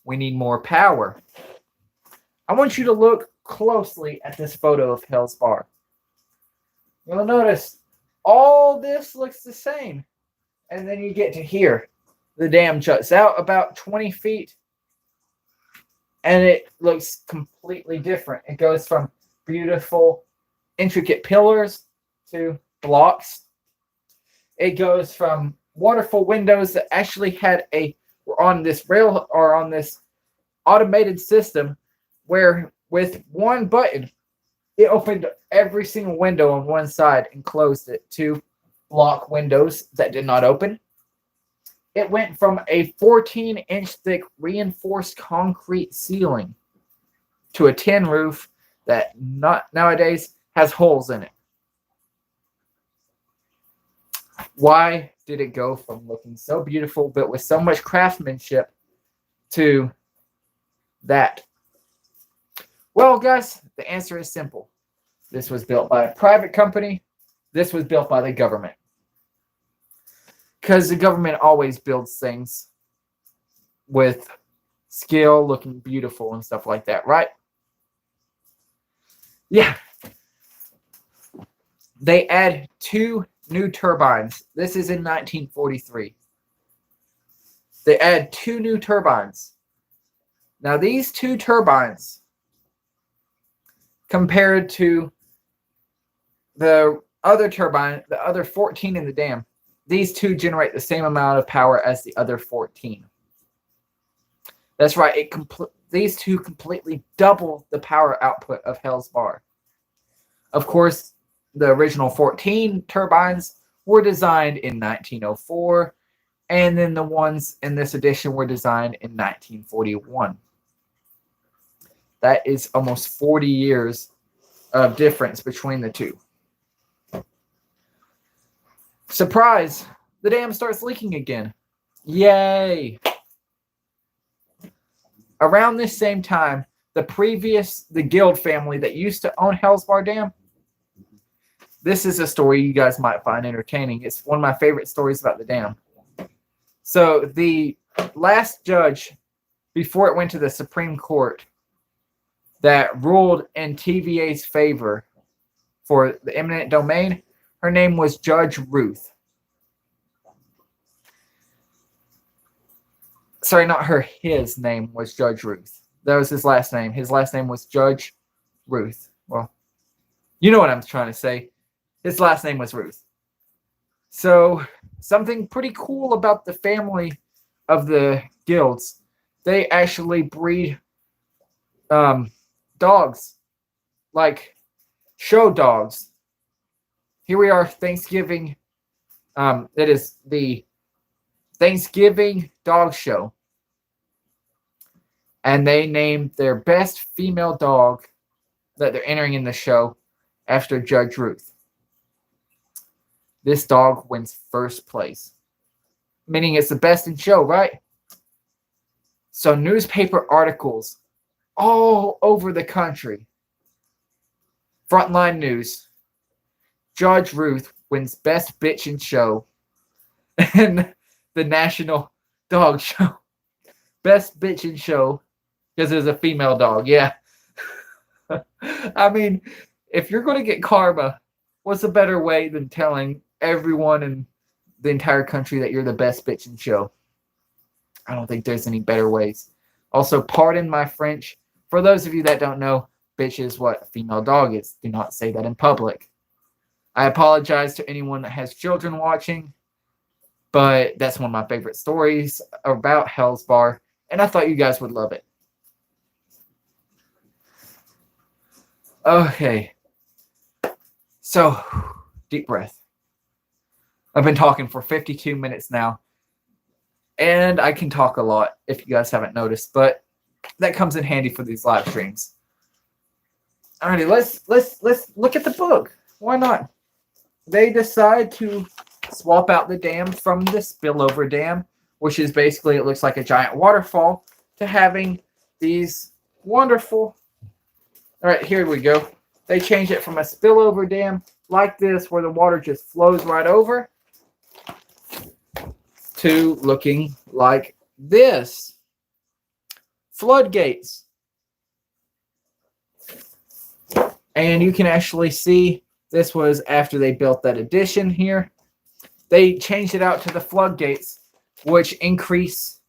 We need more power. I want you to look closely at this photo of Hales Bar. You'll notice all this looks the same. And then you get to here. The dam juts out about 20 feet. And it looks completely different. It goes from beautiful, intricate pillars to blocks. It goes from wonderful windows that actually were on this rail or on this automated system where with one button, it opened every single window on one side and closed it to block windows that did not open. It went from a 14-inch thick reinforced concrete ceiling to a tin roof that nowadays has holes in it. Why did it go from looking so beautiful but with so much craftsmanship to that? Well, guys, the answer is simple. This was built by a private company. This was built by the government. Because the government always builds things with skill, looking beautiful and stuff like that, right? Yeah. They add 2 new turbines. This is in 1943. They add 2 new turbines. Now, these 2 turbines, compared to the other turbine, the other 14 in the dam, these 2 generate the same amount of power as the other 14. That's right. These 2 completely double the power output of Hales Bar. Of course, the original 14 turbines were designed in 1904 And then the ones in this edition were designed in 1941. That is almost 40 years of difference between the two. Surprise! The dam starts leaking again. Yay! Around this same time, the Guild family that used to own Hales Dam, this is a story you guys might find entertaining. It's one of my favorite stories about the dam. So the last judge, before it went to the Supreme Court, that ruled in TVA's favor for the eminent domain, her name was Judge Ruth. Sorry, not her. His name was Judge Ruth. That was his last name. His last name was Judge Ruth. Well, you know what I'm trying to say. His last name was Ruth. So, something pretty cool about the family of the guilds. They actually breed dogs, like show dogs. Here we are, Thanksgiving. It is the Thanksgiving Dog Show. And they named their best female dog that they're entering in the show after Judge Ruth. This dog wins first place, meaning it's the best in show, right? So newspaper articles all over the country. Frontline news. Judge Ruth wins best bitch in show. And the National Dog Show. Best bitch in show. Because it was a female dog, yeah. I mean, if you're going to get karma, what's a better way than telling everyone in the entire country that you're the best bitch in show? I don't think there's any better ways. Also, pardon my French. For those of you that don't know, bitch is what a female dog is. Do not say that in public. I apologize to anyone that has children watching, but that's one of my favorite stories about Hales Bar, and I thought you guys would love it. Okay. So, deep breath. I've been talking for 52 minutes now, and I can talk a lot if you guys haven't noticed, but that comes in handy for these live streams. Alrighty, let's look at the book. Why not? They decide to swap out the dam from the spillover dam, which is basically, it looks like a giant waterfall, to having these wonderful... All right, here we go. They change it from a spillover dam like this, where the water just flows right over, to looking like this. Floodgates. And you can actually see this was after they built that addition here. They changed it out to the floodgates, which increase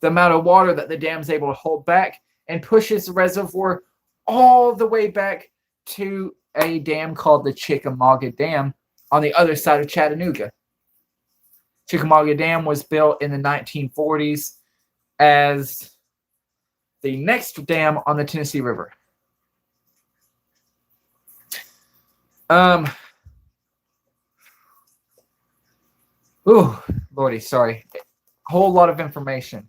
the amount of water that the dam's able to hold back and pushes the reservoir all the way back to a dam called the Chickamauga Dam on the other side of Chattanooga. Chickamauga Dam was built in the 1940s as the next dam on the Tennessee River. Ooh, Lordy, sorry. Whole lot of information.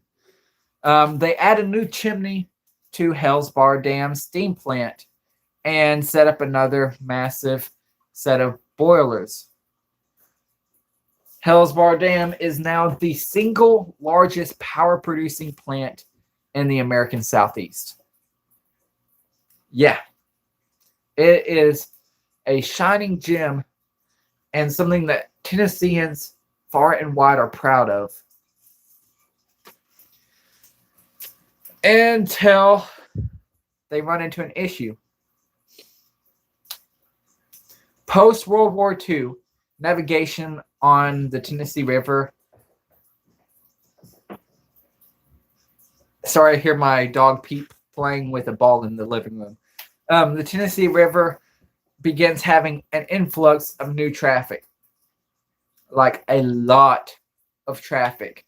They add a new chimney to Hales Bar Dam steam plant and set up another massive set of boilers. Hales Bar Dam is now the single largest power producing plant in the American Southeast. Yeah, it is a shining gem and something that Tennesseans far and wide are proud of. Until they run into an issue. Post-World War II, navigation on the Tennessee River. Sorry, I hear my dog Peep playing with a ball in the living room. The Tennessee River begins having an influx of new traffic. Like a lot of traffic.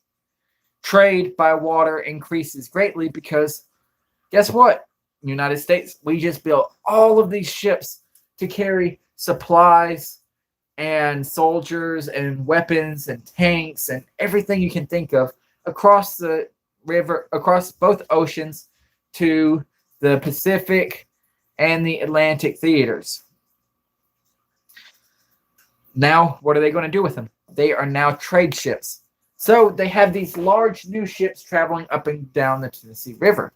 Trade by water increases greatly because guess what? United States, we just built all of these ships to carry supplies and soldiers and weapons and tanks and everything you can think of across the river, across both oceans to the Pacific and the Atlantic theaters. Now, what are they going to do with them? They are now trade ships. So they have these large new ships traveling up and down the Tennessee River.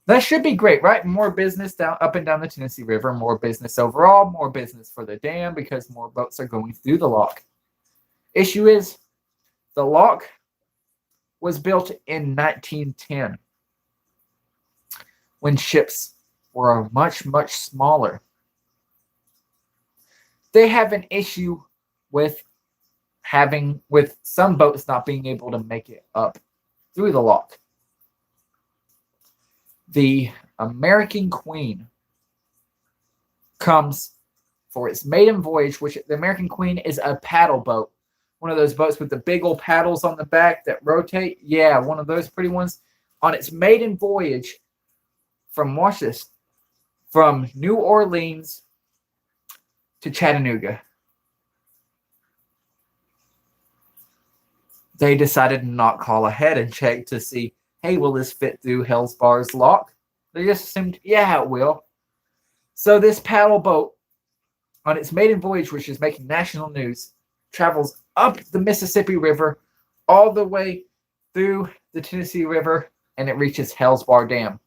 That should be great, right? More business down up and down the Tennessee River, more business overall, more business for the dam because more boats are going through the lock. Issue is, the lock was built in 1910 when ships were much, much smaller. They have an issue with some boats not being able to make it up through the lock. The American Queen comes for its maiden voyage, which the American Queen is a paddle boat. One of those boats with the big old paddles on the back that rotate. Yeah, one of those pretty ones. On its maiden voyage from New Orleans to Chattanooga. They decided to not call ahead and check to see, hey, will this fit through Hales Bar's lock? They just assumed, yeah, it will. So this paddle boat, on its maiden voyage, which is making national news, travels up the Mississippi River all the way through the Tennessee River, and it reaches Hales Bar Dam.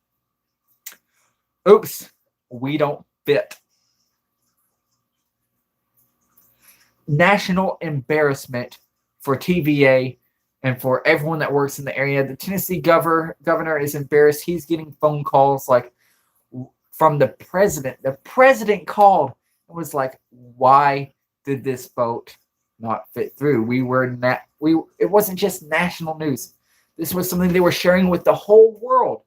Oops, we don't fit. National embarrassment for TVA and for everyone that works in the area. The Tennessee governor is embarrassed. He's getting phone calls like from the president. The president called and was like, "Why did this boat not fit through?" It wasn't just national news. This was something they were sharing with the whole world.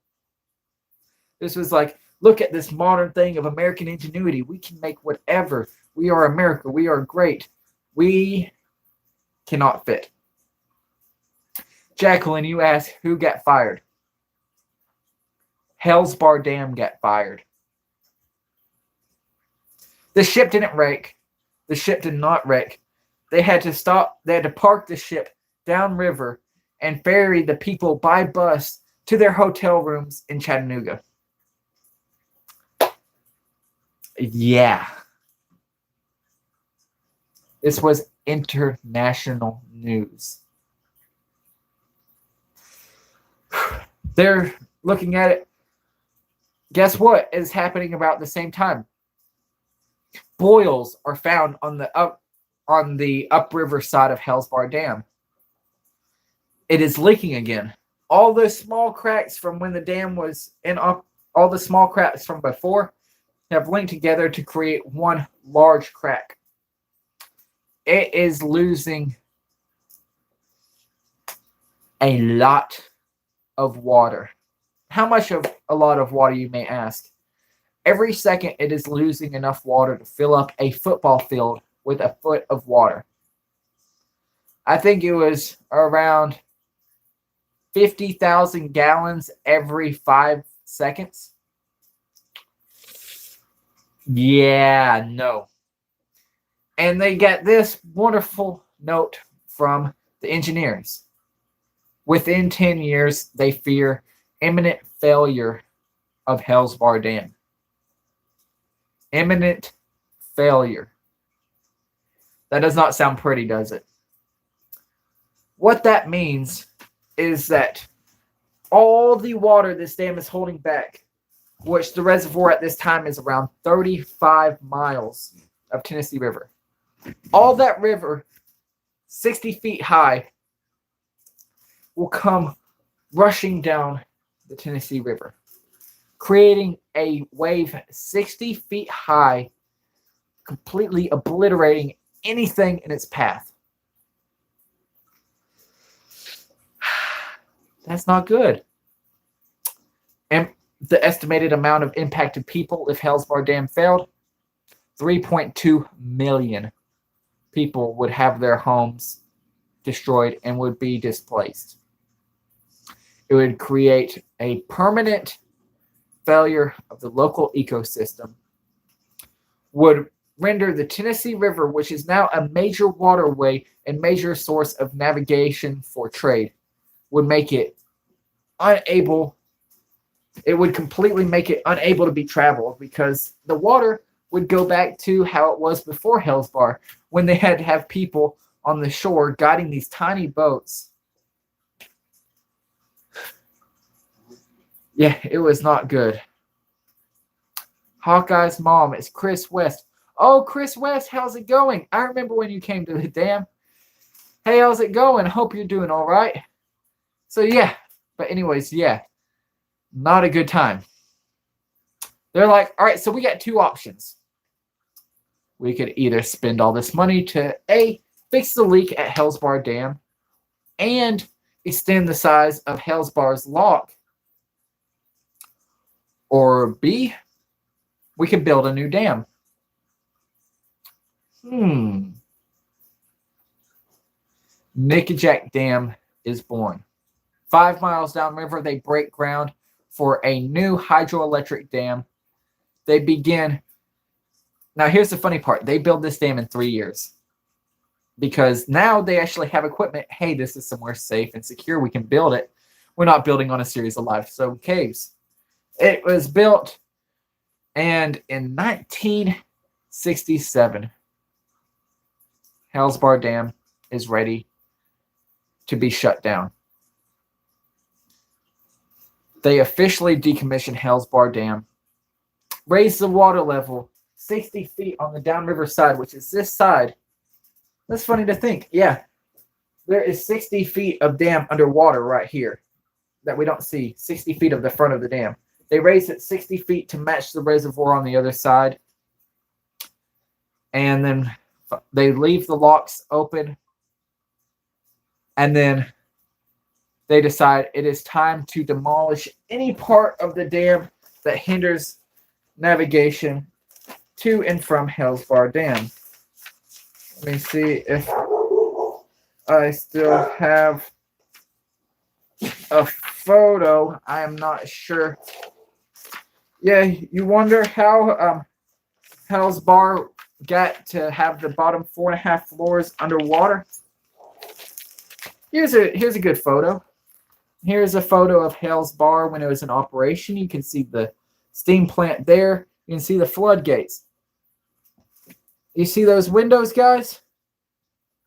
This was like, look at this modern thing of American ingenuity. We can make whatever. We are America. We are great. We cannot fit. Jacqueline, you ask who got fired. Hales Bar Dam got fired. The ship didn't wreck. The ship did not wreck. They had to stop. They had to park the ship downriver and ferry the people by bus to their hotel rooms in Chattanooga. Yeah. This was international news. They're looking at it. Guess what is happening about the same time? Boils are found on the upriver side of Hales Bar Dam. It is leaking again. All the small cracks from when the dam was all the small cracks from before have linked together to create one large crack. It is losing a lot of water. How much of a lot of water, you may ask? Every second, it is losing enough water to fill up a football field with a foot of water. I think it was around 50,000 gallons every 5 seconds. Yeah, no. And they get this wonderful note from the engineers. Within 10 years, they fear imminent failure of Hales Bar Dam. Imminent failure. That does not sound pretty, does it? What that means is that all the water this dam is holding back, which the reservoir at this time is around 35 miles of Tennessee River. All that river, 60 feet high, will come rushing down the Tennessee River, creating a wave 60 feet high, completely obliterating anything in its path. That's not good. And the estimated amount of impacted people if Hales Bar Dam failed, 3.2 million people would have their homes destroyed and would be displaced. It would create a permanent failure of the local ecosystem, would render the Tennessee River, which is now a major waterway and major source of navigation for trade, would make it unable. It would completely make it unable to be traveled because the water would go back to how it was before Hales Bar, when they had to have people on the shore guiding these tiny boats. Yeah, it was not good. Hawkeye's mom is Chris West. Oh, Chris West, how's it going? I remember when you came to the dam. Hey, how's it going? Hope you're doing all right. So, yeah. But anyways, yeah. Not a good time. They're like, all right, so we got two options. We could either spend all this money to, A, fix the leak at Hales Bar Dam and extend the size of Hales Bar's lock. Or B, we could build a new dam. Nickajack Dam is born. 5 miles downriver, they break ground for a new hydroelectric dam. They begin. Now, here's the funny part. They build this dam in 3 years. Because now they actually have equipment. Hey, this is somewhere safe and secure. We can build it. We're not building on a series of limestone caves. It was built, and in 1967, Hales Bar Dam is ready to be shut down. They officially decommissioned Hales Bar Dam, raised the water level 60 feet on the downriver side, which is this side. That's funny to think. Yeah, there is 60 feet of dam underwater right here that we don't see. 60 feet of the front of the dam. They raised it 60 feet to match the reservoir on the other side. And then they leave the locks open. And then they decide it is time to demolish any part of the dam that hinders navigation to and from Hales Bar Dam. Let me see if I still have a photo. I am not sure. Yeah, you wonder how Hales Bar got to have the bottom 4.5 floors underwater. Here's a good photo. Here's a photo of Hales Bar when it was in operation. You can see the steam plant there. You can see the floodgates. You see those windows, guys?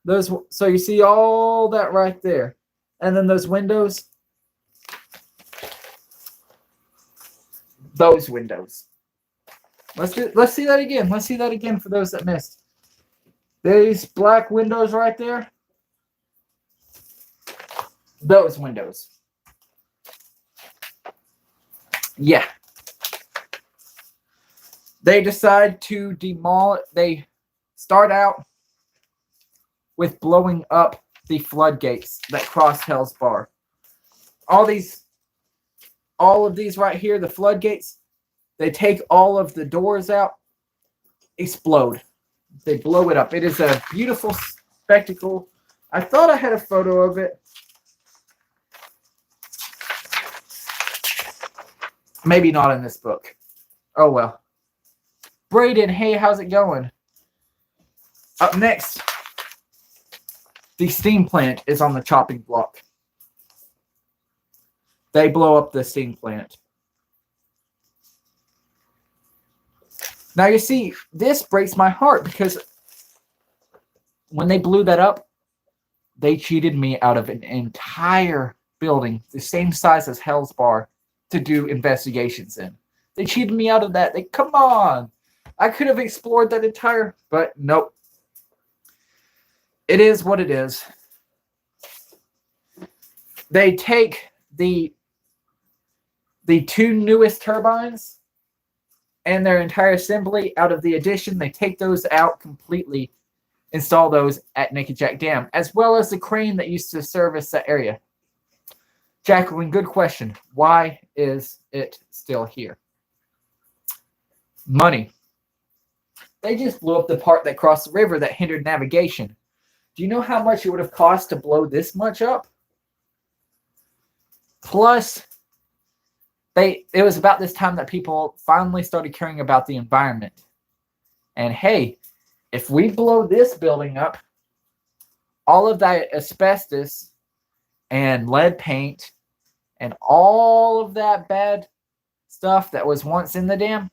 So you see all that right there. And then those windows. Those windows. Let's see that again. Let's see that again for those that missed. These black windows right there. Those windows. Yeah. They decide to demolish. They start out with blowing up the floodgates that cross Hales Bar. All of these right here, the floodgates, they take all of the doors out, explode. They blow it up. It is a beautiful spectacle. I thought I had a photo of it. Maybe not in this book. Oh, well. Braden, hey, how's it going? Up next, the steam plant is on the chopping block. They blow up the steam plant. Now, you see, this breaks my heart because when they blew that up, they cheated me out of an entire building, the same size as Hales Bar, to do investigations in. They cheated me out of that. Come on. I could have explored that entire, but nope. It is what it is. They take the two newest turbines and their entire assembly out of the addition. They take those out completely, install those at Nickajack Dam, as well as the crane that used to service that area. Jacqueline, good question. Why is it still here? Money. They just blew up the part that crossed the river that hindered navigation. Do you know how much it would have cost to blow this much up? Plus, it was about this time that people finally started caring about the environment. And hey, if we blow this building up, all of that asbestos and lead paint and all of that bad stuff that was once in the dam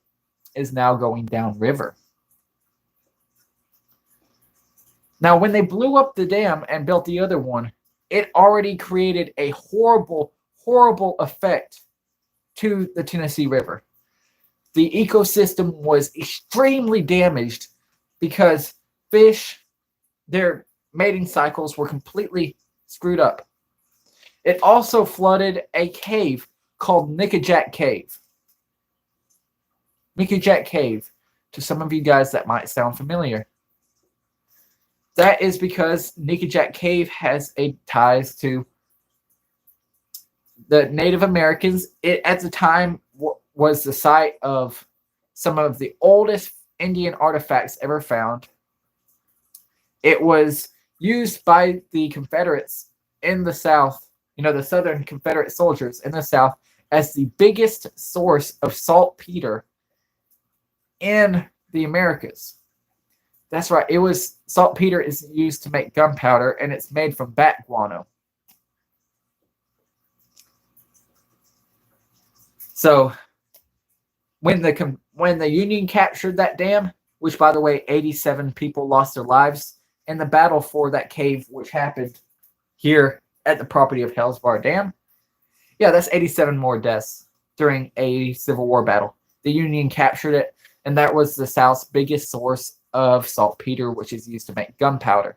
is now going downriver. Now, when they blew up the dam and built the other one, it already created a horrible, horrible effect to the Tennessee River. The ecosystem was extremely damaged because fish, their mating cycles were completely screwed up. It also flooded a cave called Nickajack Cave. Nickajack Cave, to some of you guys that might sound familiar. That is because Nickajack Cave has ties to the Native Americans. It, at the time, was the site of some of the oldest Indian artifacts ever found. It was used by the Confederates in the South, the Southern Confederate soldiers in the South, as the biggest source of saltpeter in the Americas. That's right. It was saltpeter is used to make gunpowder, and it's made from bat guano. So when the Union captured that dam, which by the way, 87 people lost their lives in the battle for that cave, which happened here at the property of Hales Dam. Yeah, that's 87 more deaths during a Civil War battle. The Union captured it, and that was the South's biggest source of saltpeter, which is used to make gunpowder.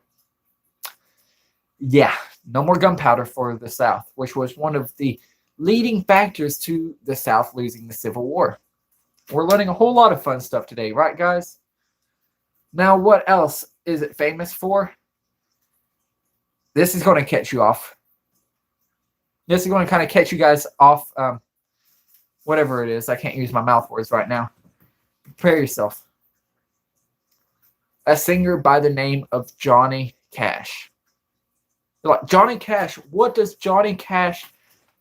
Yeah, no more gunpowder for the South, which was one of the leading factors to the South losing the Civil War. We're learning a whole lot of fun stuff today, right, guys? Now, what else is it famous for? This is going to catch you off. This is going to kind of catch you guys off, whatever it is. I can't use my mouth words right now. Prepare yourself. A singer by the name of Johnny Cash. You're like, Johnny Cash, what does Johnny Cash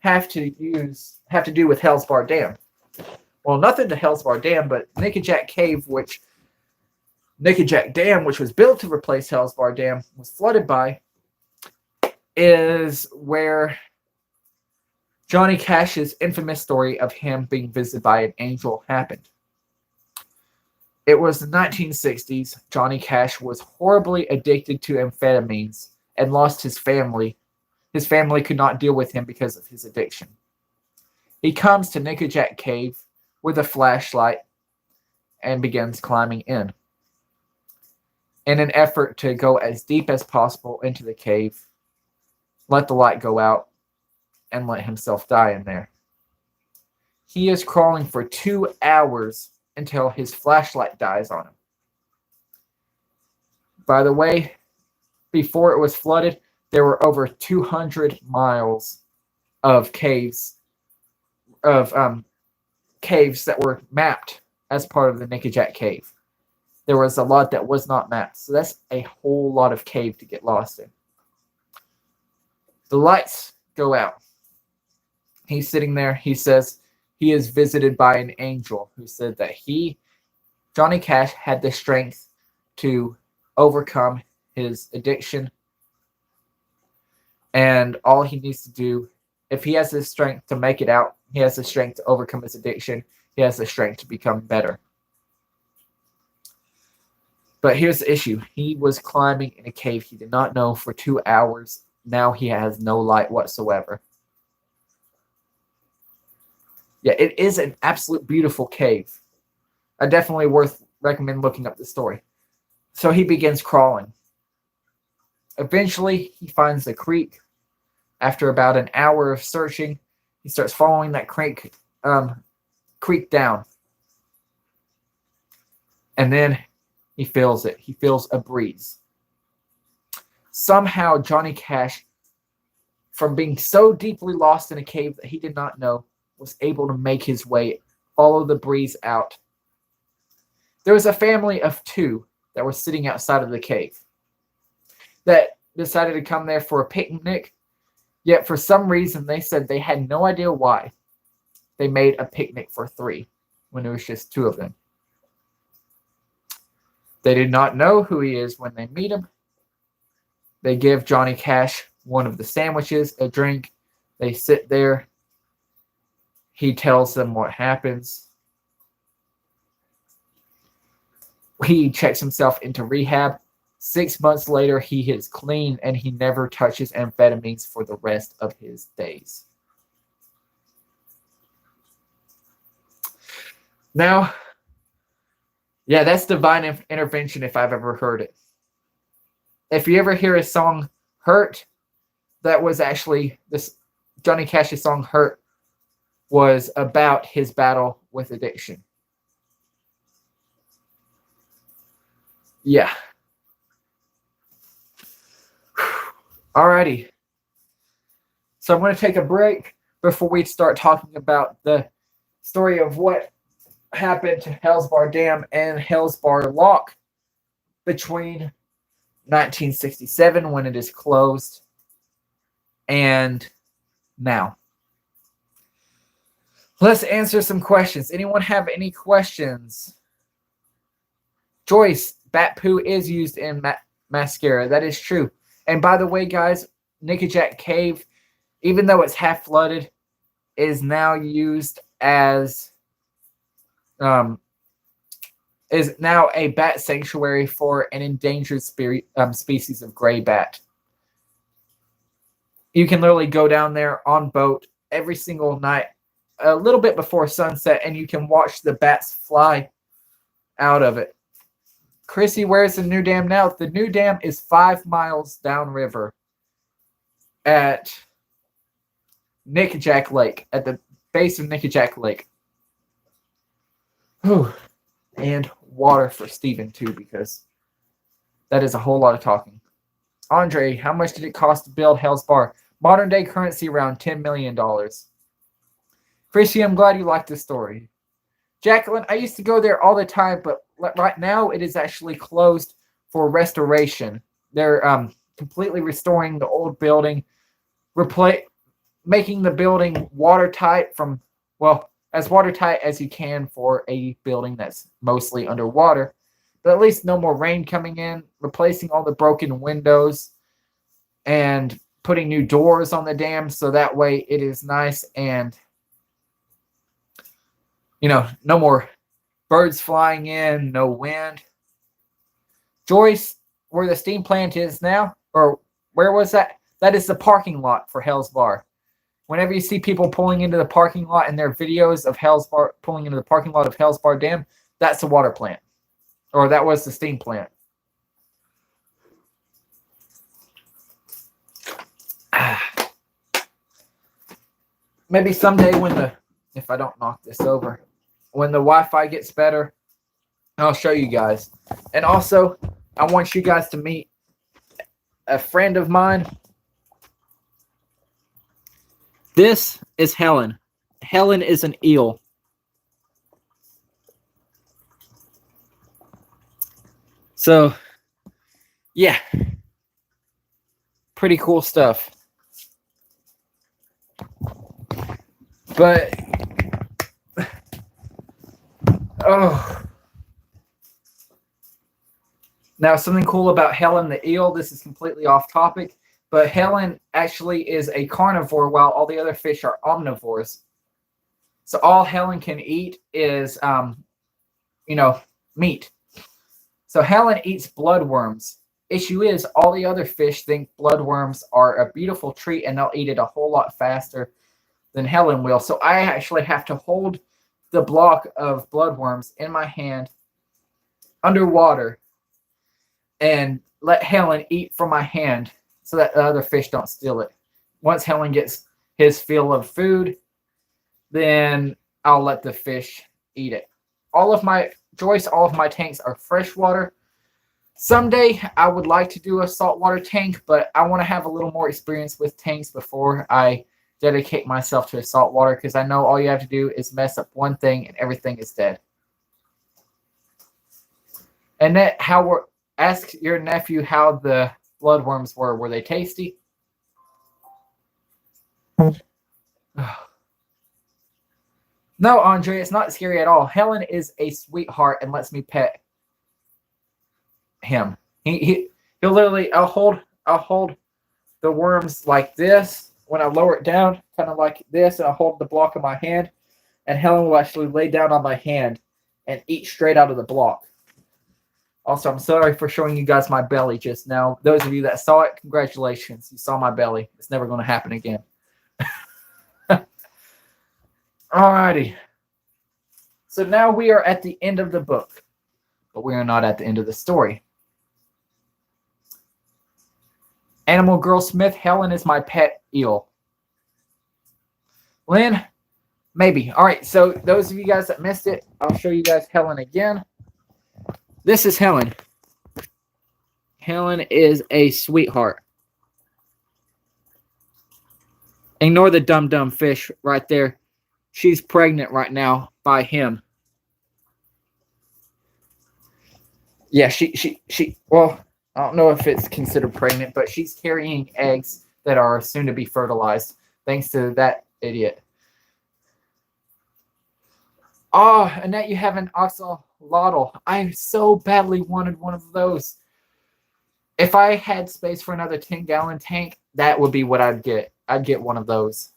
have to do with Hales Dam? Well, nothing to Hales Dam, but Nickajack Dam, which was built to replace Hales Dam, was flooded by, is where Johnny Cash's infamous story of him being visited by an angel happened. It was the 1960s. Johnny Cash was horribly addicted to amphetamines and lost his family. His family could not deal with him because of his addiction. He comes to Nickajack Cave with a flashlight and begins climbing in an effort to go as deep as possible into the cave, let the light go out, and let himself die in there. He is crawling for 2 hours until his flashlight dies on him. By the way, before it was flooded, there were over 200 miles of caves that were mapped as part of the Nickajack Cave. There was a lot that was not mapped, so that's a whole lot of cave to get lost in. The lights go out. He's sitting there. He says he is visited by an angel who said that Johnny Cash, had the strength to overcome his addiction. And all he needs to do, if he has the strength to make it out, he has the strength to overcome his addiction, he has the strength to become better. But here's the issue. He was climbing in a cave he did not know for 2 hours. Now he has no light whatsoever. Yeah, it is an absolute beautiful cave. I definitely recommend looking up the story. So he begins crawling. Eventually, he finds a creek. After about an hour of searching, he starts following that creek down. And then he feels it. He feels a breeze. Somehow, Johnny Cash, from being so deeply lost in a cave that he did not know, was able to make his way, follow the breeze out. There was a family of 2 that were sitting outside of the cave that decided to come there for a picnic. Yet for some reason, they said they had no idea why they made a picnic for 3 when it was just 2 of them. They did not know who he is when they meet him. They give Johnny Cash one of the sandwiches, a drink. They sit there. He tells them what happens. He checks himself into rehab. 6 months later, he is clean and he never touches amphetamines for the rest of his days. Now, yeah, that's divine intervention if I've ever heard it. If you ever hear his song Hurt, that was actually this Johnny Cash's song Hurt was about his battle with addiction. Yeah. Alrighty. So I'm going to take a break before we start talking about the story of what happened to Hales Bar Dam and Hales Bar Lock between 1967, when it is closed, and now. Let's answer some questions. Anyone have any questions? Joyce, bat poo is used in mascara. That is true. And by the way, guys, Nickajack Cave, even though it's half flooded, is now used as is now a bat sanctuary for an endangered species of gray bat. You can literally go down there on boat every single night, a little bit before sunset, and you can watch the bats fly out of it. Chrissy, where's the new dam now? The new dam is 5 miles downriver at Nickajack Lake, at the base of Nickajack Lake. Whew. And water for Steven, too, because that is a whole lot of talking. Andre, how much did it cost to build Hales Bar? Modern day currency, around $10 million. Chrissy, I'm glad you liked this story. Jacqueline, I used to go there all the time, but right now it is actually closed for restoration. They're completely restoring the old building, making the building watertight from, well, as watertight as you can for a building that's mostly underwater. But at least no more rain coming in, replacing all the broken windows, and putting new doors on the dam so that way it is nice and, you know, no more birds flying in, no wind. Joyce, where the steam plant is now, or where was that? That is the parking lot for Hales Bar. Whenever you see people pulling into the parking lot and their videos of Hales Bar pulling into the parking lot of Hales Bar Dam, that's the water plant. Or that was the steam plant. Maybe someday if I don't knock this over, when the Wi-Fi gets better, I'll show you guys. And also, I want you guys to meet a friend of mine. This is Helen. Helen is an eel. So, yeah. Pretty cool stuff. But, oh. Now, something cool about Helen the eel. This is completely off topic. But Helen actually is a carnivore while all the other fish are omnivores. So all Helen can eat is, meat. So Helen eats bloodworms. Issue is, all the other fish think bloodworms are a beautiful treat and they'll eat it a whole lot faster than Helen will. So I actually have to hold the block of bloodworms in my hand underwater and let Helen eat from my hand so that the other fish don't steal it. Once Helen gets his fill of food, then I'll let the fish eat it. All of my tanks are freshwater. Someday I would like to do a saltwater tank, but I want to have a little more experience with tanks before I dedicate myself to saltwater, because I know all you have to do is mess up one thing and everything is dead. And ask your nephew how the bloodworms were. Were they tasty? No, Andre, it's not scary at all. Helen is a sweetheart and lets me pet. him. He'll literally, I'll hold the worms like this when I lower it down, kind of like this, and I'll hold the block in my hand, and Helen will actually lay down on my hand and eat straight out of the block. Also, I'm sorry for showing you guys my belly just now. Those of you that saw it, congratulations. You saw my belly. It's never going to happen again. Alrighty. So now we are at the end of the book, but we are not at the end of the story. Animal Girl Smith, Helen is my pet eel. Lynn, maybe. All right, so those of you guys that missed it, I'll show you guys Helen again. This is Helen. Helen is a sweetheart. Ignore the dumb fish right there. She's pregnant right now by him. Yeah, well, I don't know if it's considered pregnant, but she's carrying eggs that are soon to be fertilized, thanks to that idiot. Oh, Annette, you have an axolotl. I so badly wanted one of those. If I had space for another 10-gallon tank, that would be what I'd get. I'd get one of those.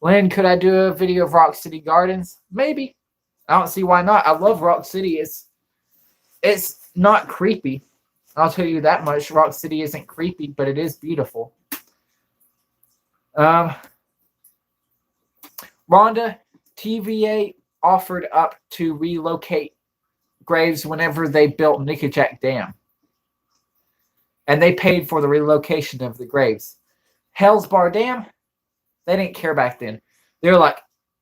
Lynn, could I do a video of Rock City Gardens? Maybe. I don't see why not. I love Rock City. It's not creepy. I'll tell you that much. Rock City isn't creepy, but it is beautiful. Rhonda, TVA offered up to relocate graves whenever they built Nickajack Dam. And they paid for the relocation of the graves. Hales Dam, they didn't care back then. They're like,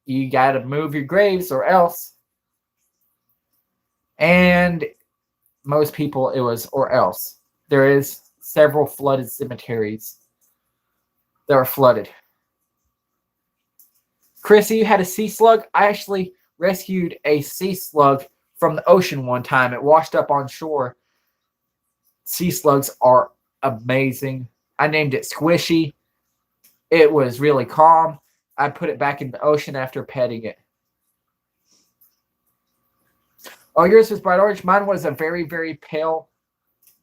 you got to move your graves or else. And most people, it was or else. There is several flooded cemeteries that are flooded. Chrissy, you had a sea slug? I actually rescued a sea slug from the ocean one time. It washed up on shore. Sea slugs are amazing. I named it Squishy. It was really calm. I put it back in the ocean after petting it. Oh, yours was bright orange. Mine was a very, very pale,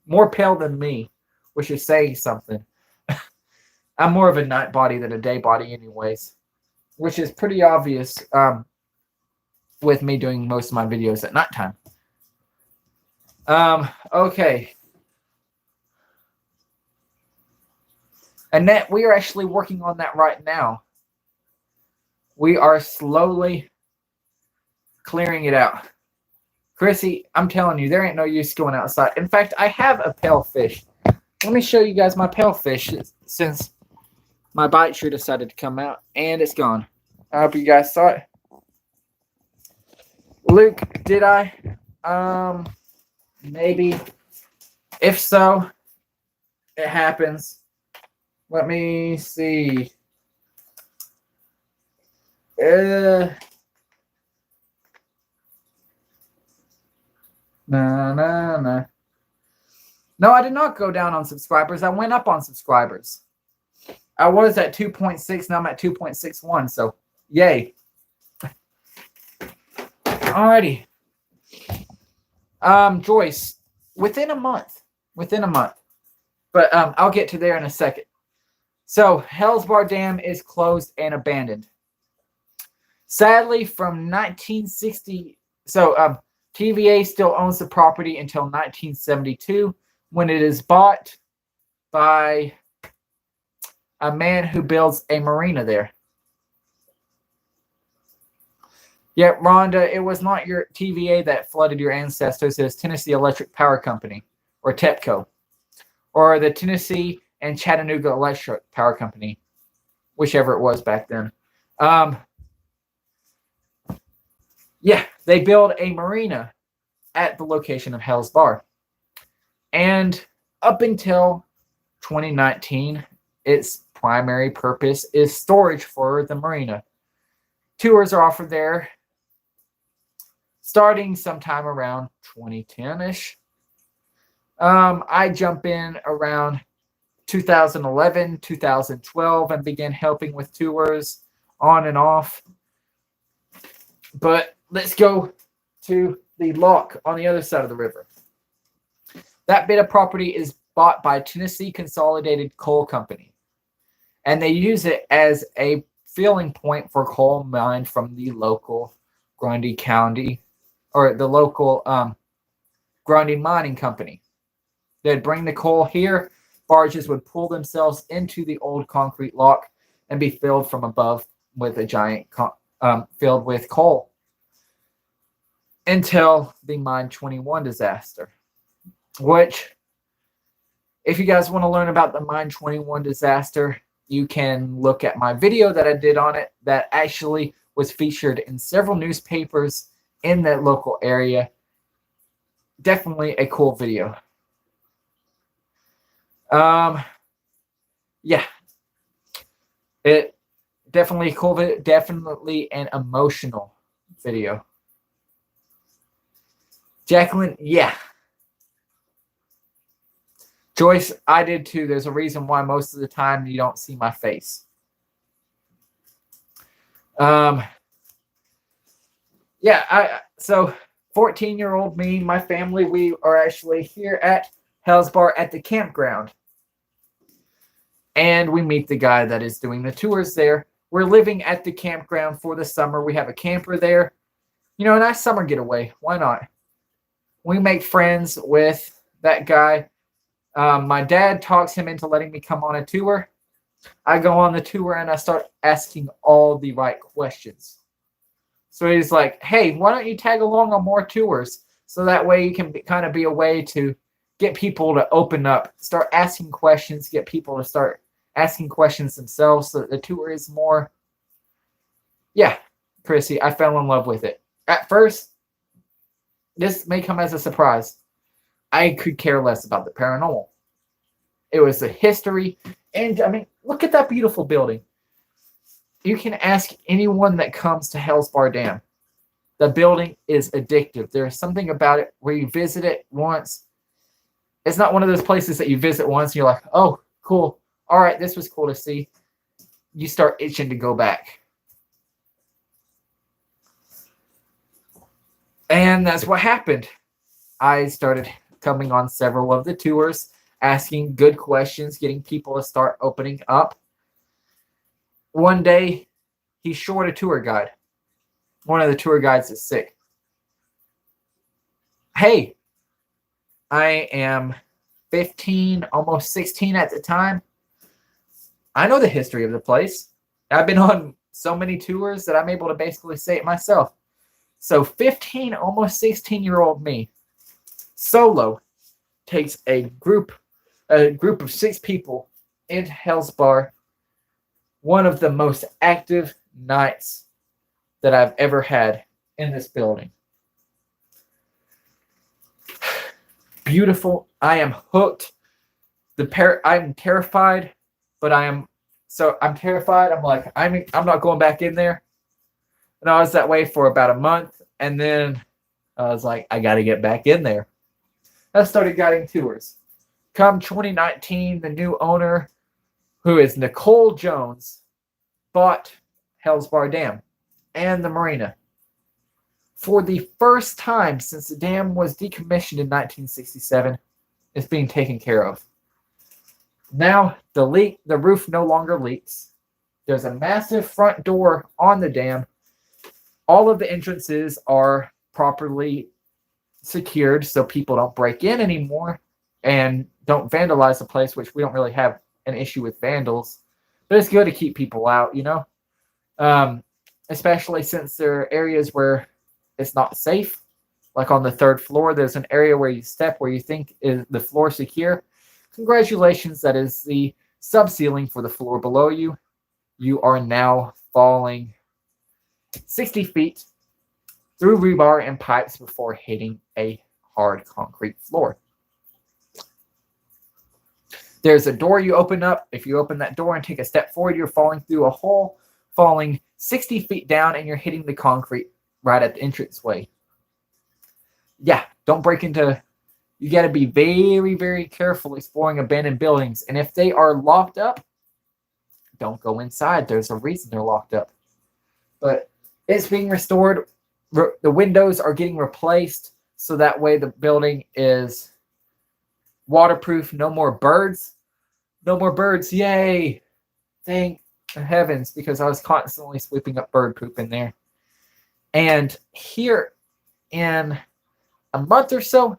more pale than me, which is saying something. I'm more of a night body than a day body anyways, which is pretty obvious with me doing most of my videos at nighttime. Okay. Annette, we are actually working on that right now. We are slowly clearing it out. Chrissy, I'm telling you, there ain't no use going outside. In fact, I have a pale fish. Let me show you guys my pale fish since my bite tree decided to come out, and it's gone. I hope you guys saw it. Luke, did I? Maybe. If so, it happens. Let me see. No, I did not go down on subscribers. I went up on subscribers. I was at 2.6, now I'm at 2.61, so yay. Alrighty. Joyce, within a month. But I'll get to there in a second. So, Hales Dam is closed and abandoned. Sadly, from 1960, so TVA still owns the property until 1972, when it is bought by a man who builds a marina there. Yet, Rhonda, it was not your TVA that flooded your ancestors. It was Tennessee Electric Power Company, or TEPCO, or the Tennessee and Chattanooga Electric Power Company, whichever it was back then. Yeah, they build a marina at the location of Hales Bar. And up until 2019, its primary purpose is storage for the marina. Tours are offered there starting sometime around 2010-ish. I jump in around 2011, 2012, and began helping with tours on and off. But let's go to the lock on the other side of the river. That bit of property is bought by Tennessee Consolidated Coal Company, and they use it as a filling point for coal mined from the local Grundy County, or the local Grundy Mining Company. They'd bring the coal here. Barges would pull themselves into the old concrete lock and be filled from above with a giant filled with coal until the Mine 21 disaster, which, if you guys want to learn about the Mine 21 disaster, you can look at my video that I did on it that actually was featured in several newspapers in that local area. Definitely a cool video. Yeah. It definitely cool video, definitely an emotional video. Jacqueline, yeah. Joyce, I did too. There's a reason why most of the time you don't see my face. So 14-year-old me, my family, we are actually here at Hales Bar at the campground. And we meet the guy that is doing the tours there. We're living at the campground for the summer. We have a camper there. You know, a nice summer getaway. Why not? We make friends with that guy. My dad talks him into letting me come on a tour. I go on the tour and I start asking all the right questions. So he's like, hey, why don't you tag along on more tours? So that way you can kind of be a way to get people to open up, start asking questions, get people to start asking questions themselves so that the tour is more. Yeah, Chrissy, I fell in love with it. At first, this may come as a surprise. I could care less about the paranormal. It was the history. And, I mean, look at that beautiful building. You can ask anyone that comes to Hales Bar Dam. The building is addictive. There's something about it where you visit it once. It's not one of those places that you visit once and you're like, oh, cool. All right, this was cool to see. You start itching to go back. And that's what happened. I started coming on several of the tours, asking good questions, getting people to start opening up. One day, he's short a tour guide. One of the tour guides is sick. Hey, I am 15, almost 16 at the time. I know the history of the place. I've been on so many tours that I'm able to basically say it myself. So 15, almost 16-year-old me, solo, takes a group of 6 people in Hales Bar. One of the most active nights that I've ever had in this building. Beautiful. I am hooked. I'm terrified, but I'm terrified. I'm like, I'm not going back in there. And I was that way for about a month. And then I was like, I got to get back in there. I started guiding tours. Come 2019, the new owner, who is Nicole Jones, bought Hales Bar Dam and the marina. For the first time since the dam was decommissioned in 1967, it's being taken care of. Now the roof no longer leaks. There's a massive front door on the dam. All of the entrances are properly secured so people don't break in anymore and don't vandalize the place, which we don't really have an issue with vandals. But it's good to keep people out, you know? Especially since there are areas where it's not safe. Like on the 3rd floor, there's an area where you step where you think is the floor secure. Congratulations, that is the subceiling for the floor below you. You are now falling 60 feet through rebar and pipes before hitting a hard concrete floor. There's a door you open up. If you open that door and take a step forward, you're falling through a hole, falling 60 feet down, and you're hitting the concrete right at the entranceway. Yeah, don't break into. You got to be very, very careful exploring abandoned buildings. And if they are locked up, don't go inside. There's a reason they're locked up. But it's being restored. the windows are getting replaced, so that way the building is waterproof. No more birds. No more birds. Yay. Thank the heavens, because I was constantly sweeping up bird poop in there. And here in a month or so,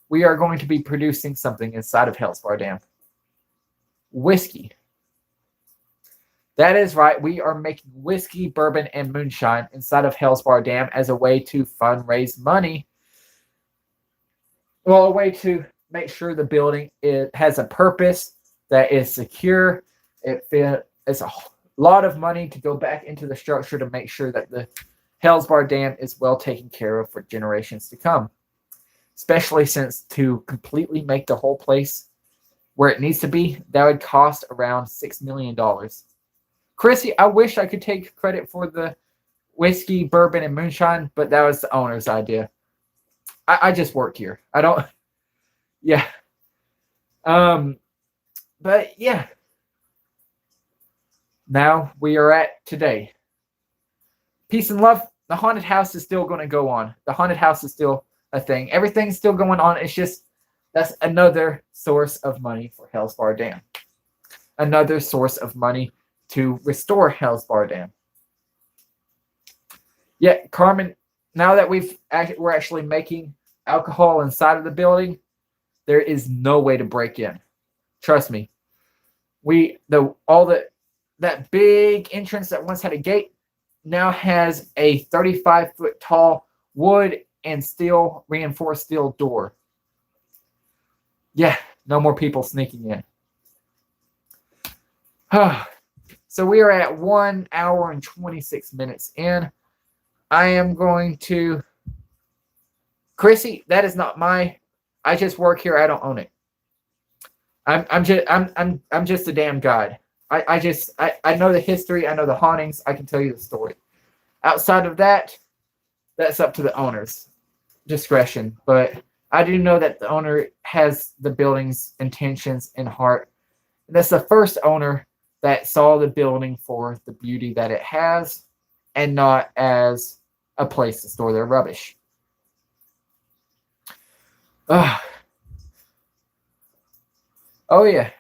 we are going to be producing something inside of Hales Dam. Whiskey. That is right. We are making whiskey, bourbon, and moonshine inside of Hales Dam as a way to fundraise money. Well, a way to make sure the building has a purpose, that is secure. It's a lot of money to go back into the structure to make sure that the Hales Dam is well taken care of for generations to come. Especially since to completely make the whole place where it needs to be, that would cost around $6 million. Chrissy, I wish I could take credit for the whiskey, bourbon, and moonshine, but that was the owner's idea. I just work here. I don't, yeah. But yeah. Now we are at today. Peace and love. The haunted house is still going to go on. The haunted house is still a thing. Everything's still going on. It's just, that's another source of money for Hales Dam. Another source of money to restore Hales Dam. Yeah, Carmen, now that we're actually making alcohol inside of the building, there is no way to break in. Trust me. That big entrance that once had a gate now has a 35-foot tall wood and steel, reinforced steel door. Yeah, no more people sneaking in. So we are at 1 hour and 26 minutes in. I am going to... Chrissy, that is not I just work here. I don't own it. I'm just a damn guide. I know the history. I know the hauntings. I can tell you the story. Outside of that, that's up to the owner's discretion. But I do know that the owner has the building's intentions in heart. And that's the first owner that saw the building for the beauty that it has and not as a place to store their rubbish. Oh yeah.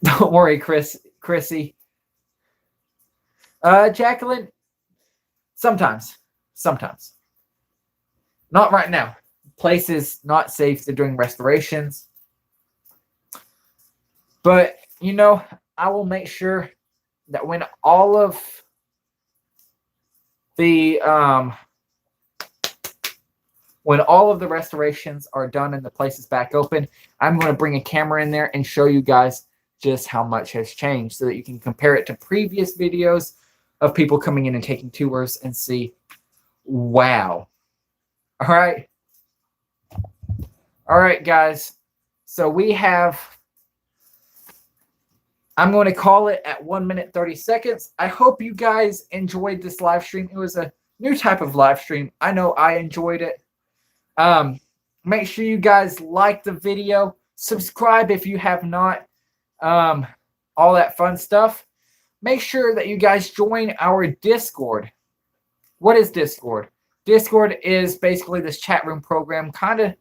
Don't worry, Chrissy. Jacqueline, sometimes. Not right now. Place is not safe to doing restorations. But, I will make sure that when all of the restorations are done and the place is back open, I'm going to bring a camera in there and show you guys just how much has changed so that you can compare it to previous videos of people coming in and taking tours and see, wow. All right, guys. So I'm going to call it at 1 minute 30 seconds. I hope you guys enjoyed this live stream. It was a new type of live stream. I know I enjoyed it. Make sure you guys like the video. Subscribe if you have not. All that fun stuff. Make sure that you guys join our Discord. What is Discord? Discord is basically this chat room program, kind of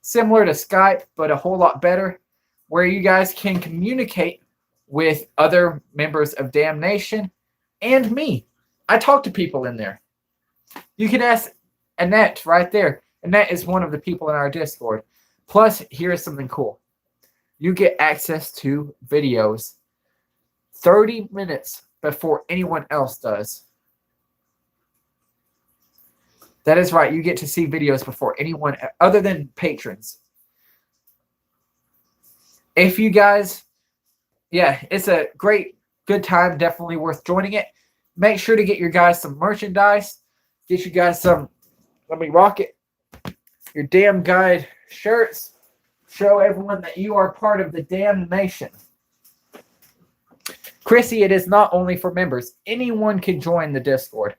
similar to Skype, but a whole lot better, where you guys can communicate with other members of Damnation and me. I talk to people in there. You can ask Annette right there. Annette is one of the people in our Discord. Plus, here's something cool. You get access to videos 30 minutes before anyone else does. That is right. You get to see videos before anyone other than patrons. If you guys, yeah, it's a good time. Definitely worth joining it. Make sure to get your guys some merchandise. Get you guys some, let me rock it, your damn guide shirts. Show everyone that you are part of the Damnation. Chrissy, it is not only for members. Anyone can join the Discord.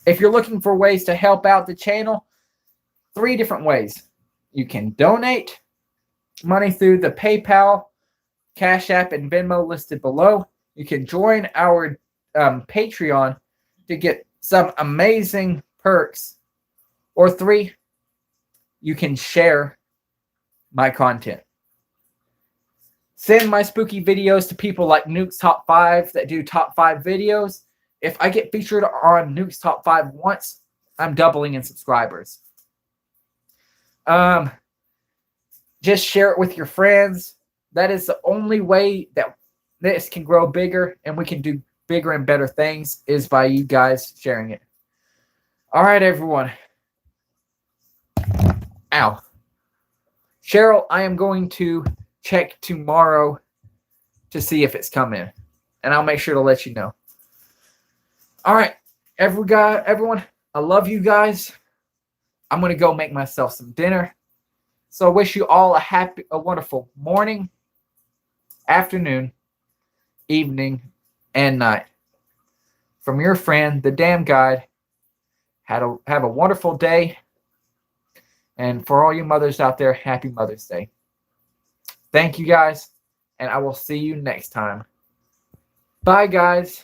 If you're looking for ways to help out the channel, 3 different ways. You can donate money through the PayPal, Cash App, and Venmo listed below. You can join our Patreon to get some amazing perks. Or 3, you can share my content. Send my spooky videos to people like Nuke's Top 5 that do top 5 videos. If I get featured on Nuke's Top 5 once, I'm doubling in subscribers. Just share it with your friends. That is the only way that this can grow bigger and we can do bigger and better things, is by you guys sharing it. All right, everyone. Ow. Cheryl, I am going to check tomorrow to see if it's come in, and I'll make sure to let you know. All right, everyone, I love you guys. I'm going to go make myself some dinner. So I wish you all a wonderful morning, afternoon, evening, and night. From your friend, TheDamGuide. Have a wonderful day. And for all you mothers out there, happy Mother's Day. Thank you guys, and I will see you next time. Bye, guys.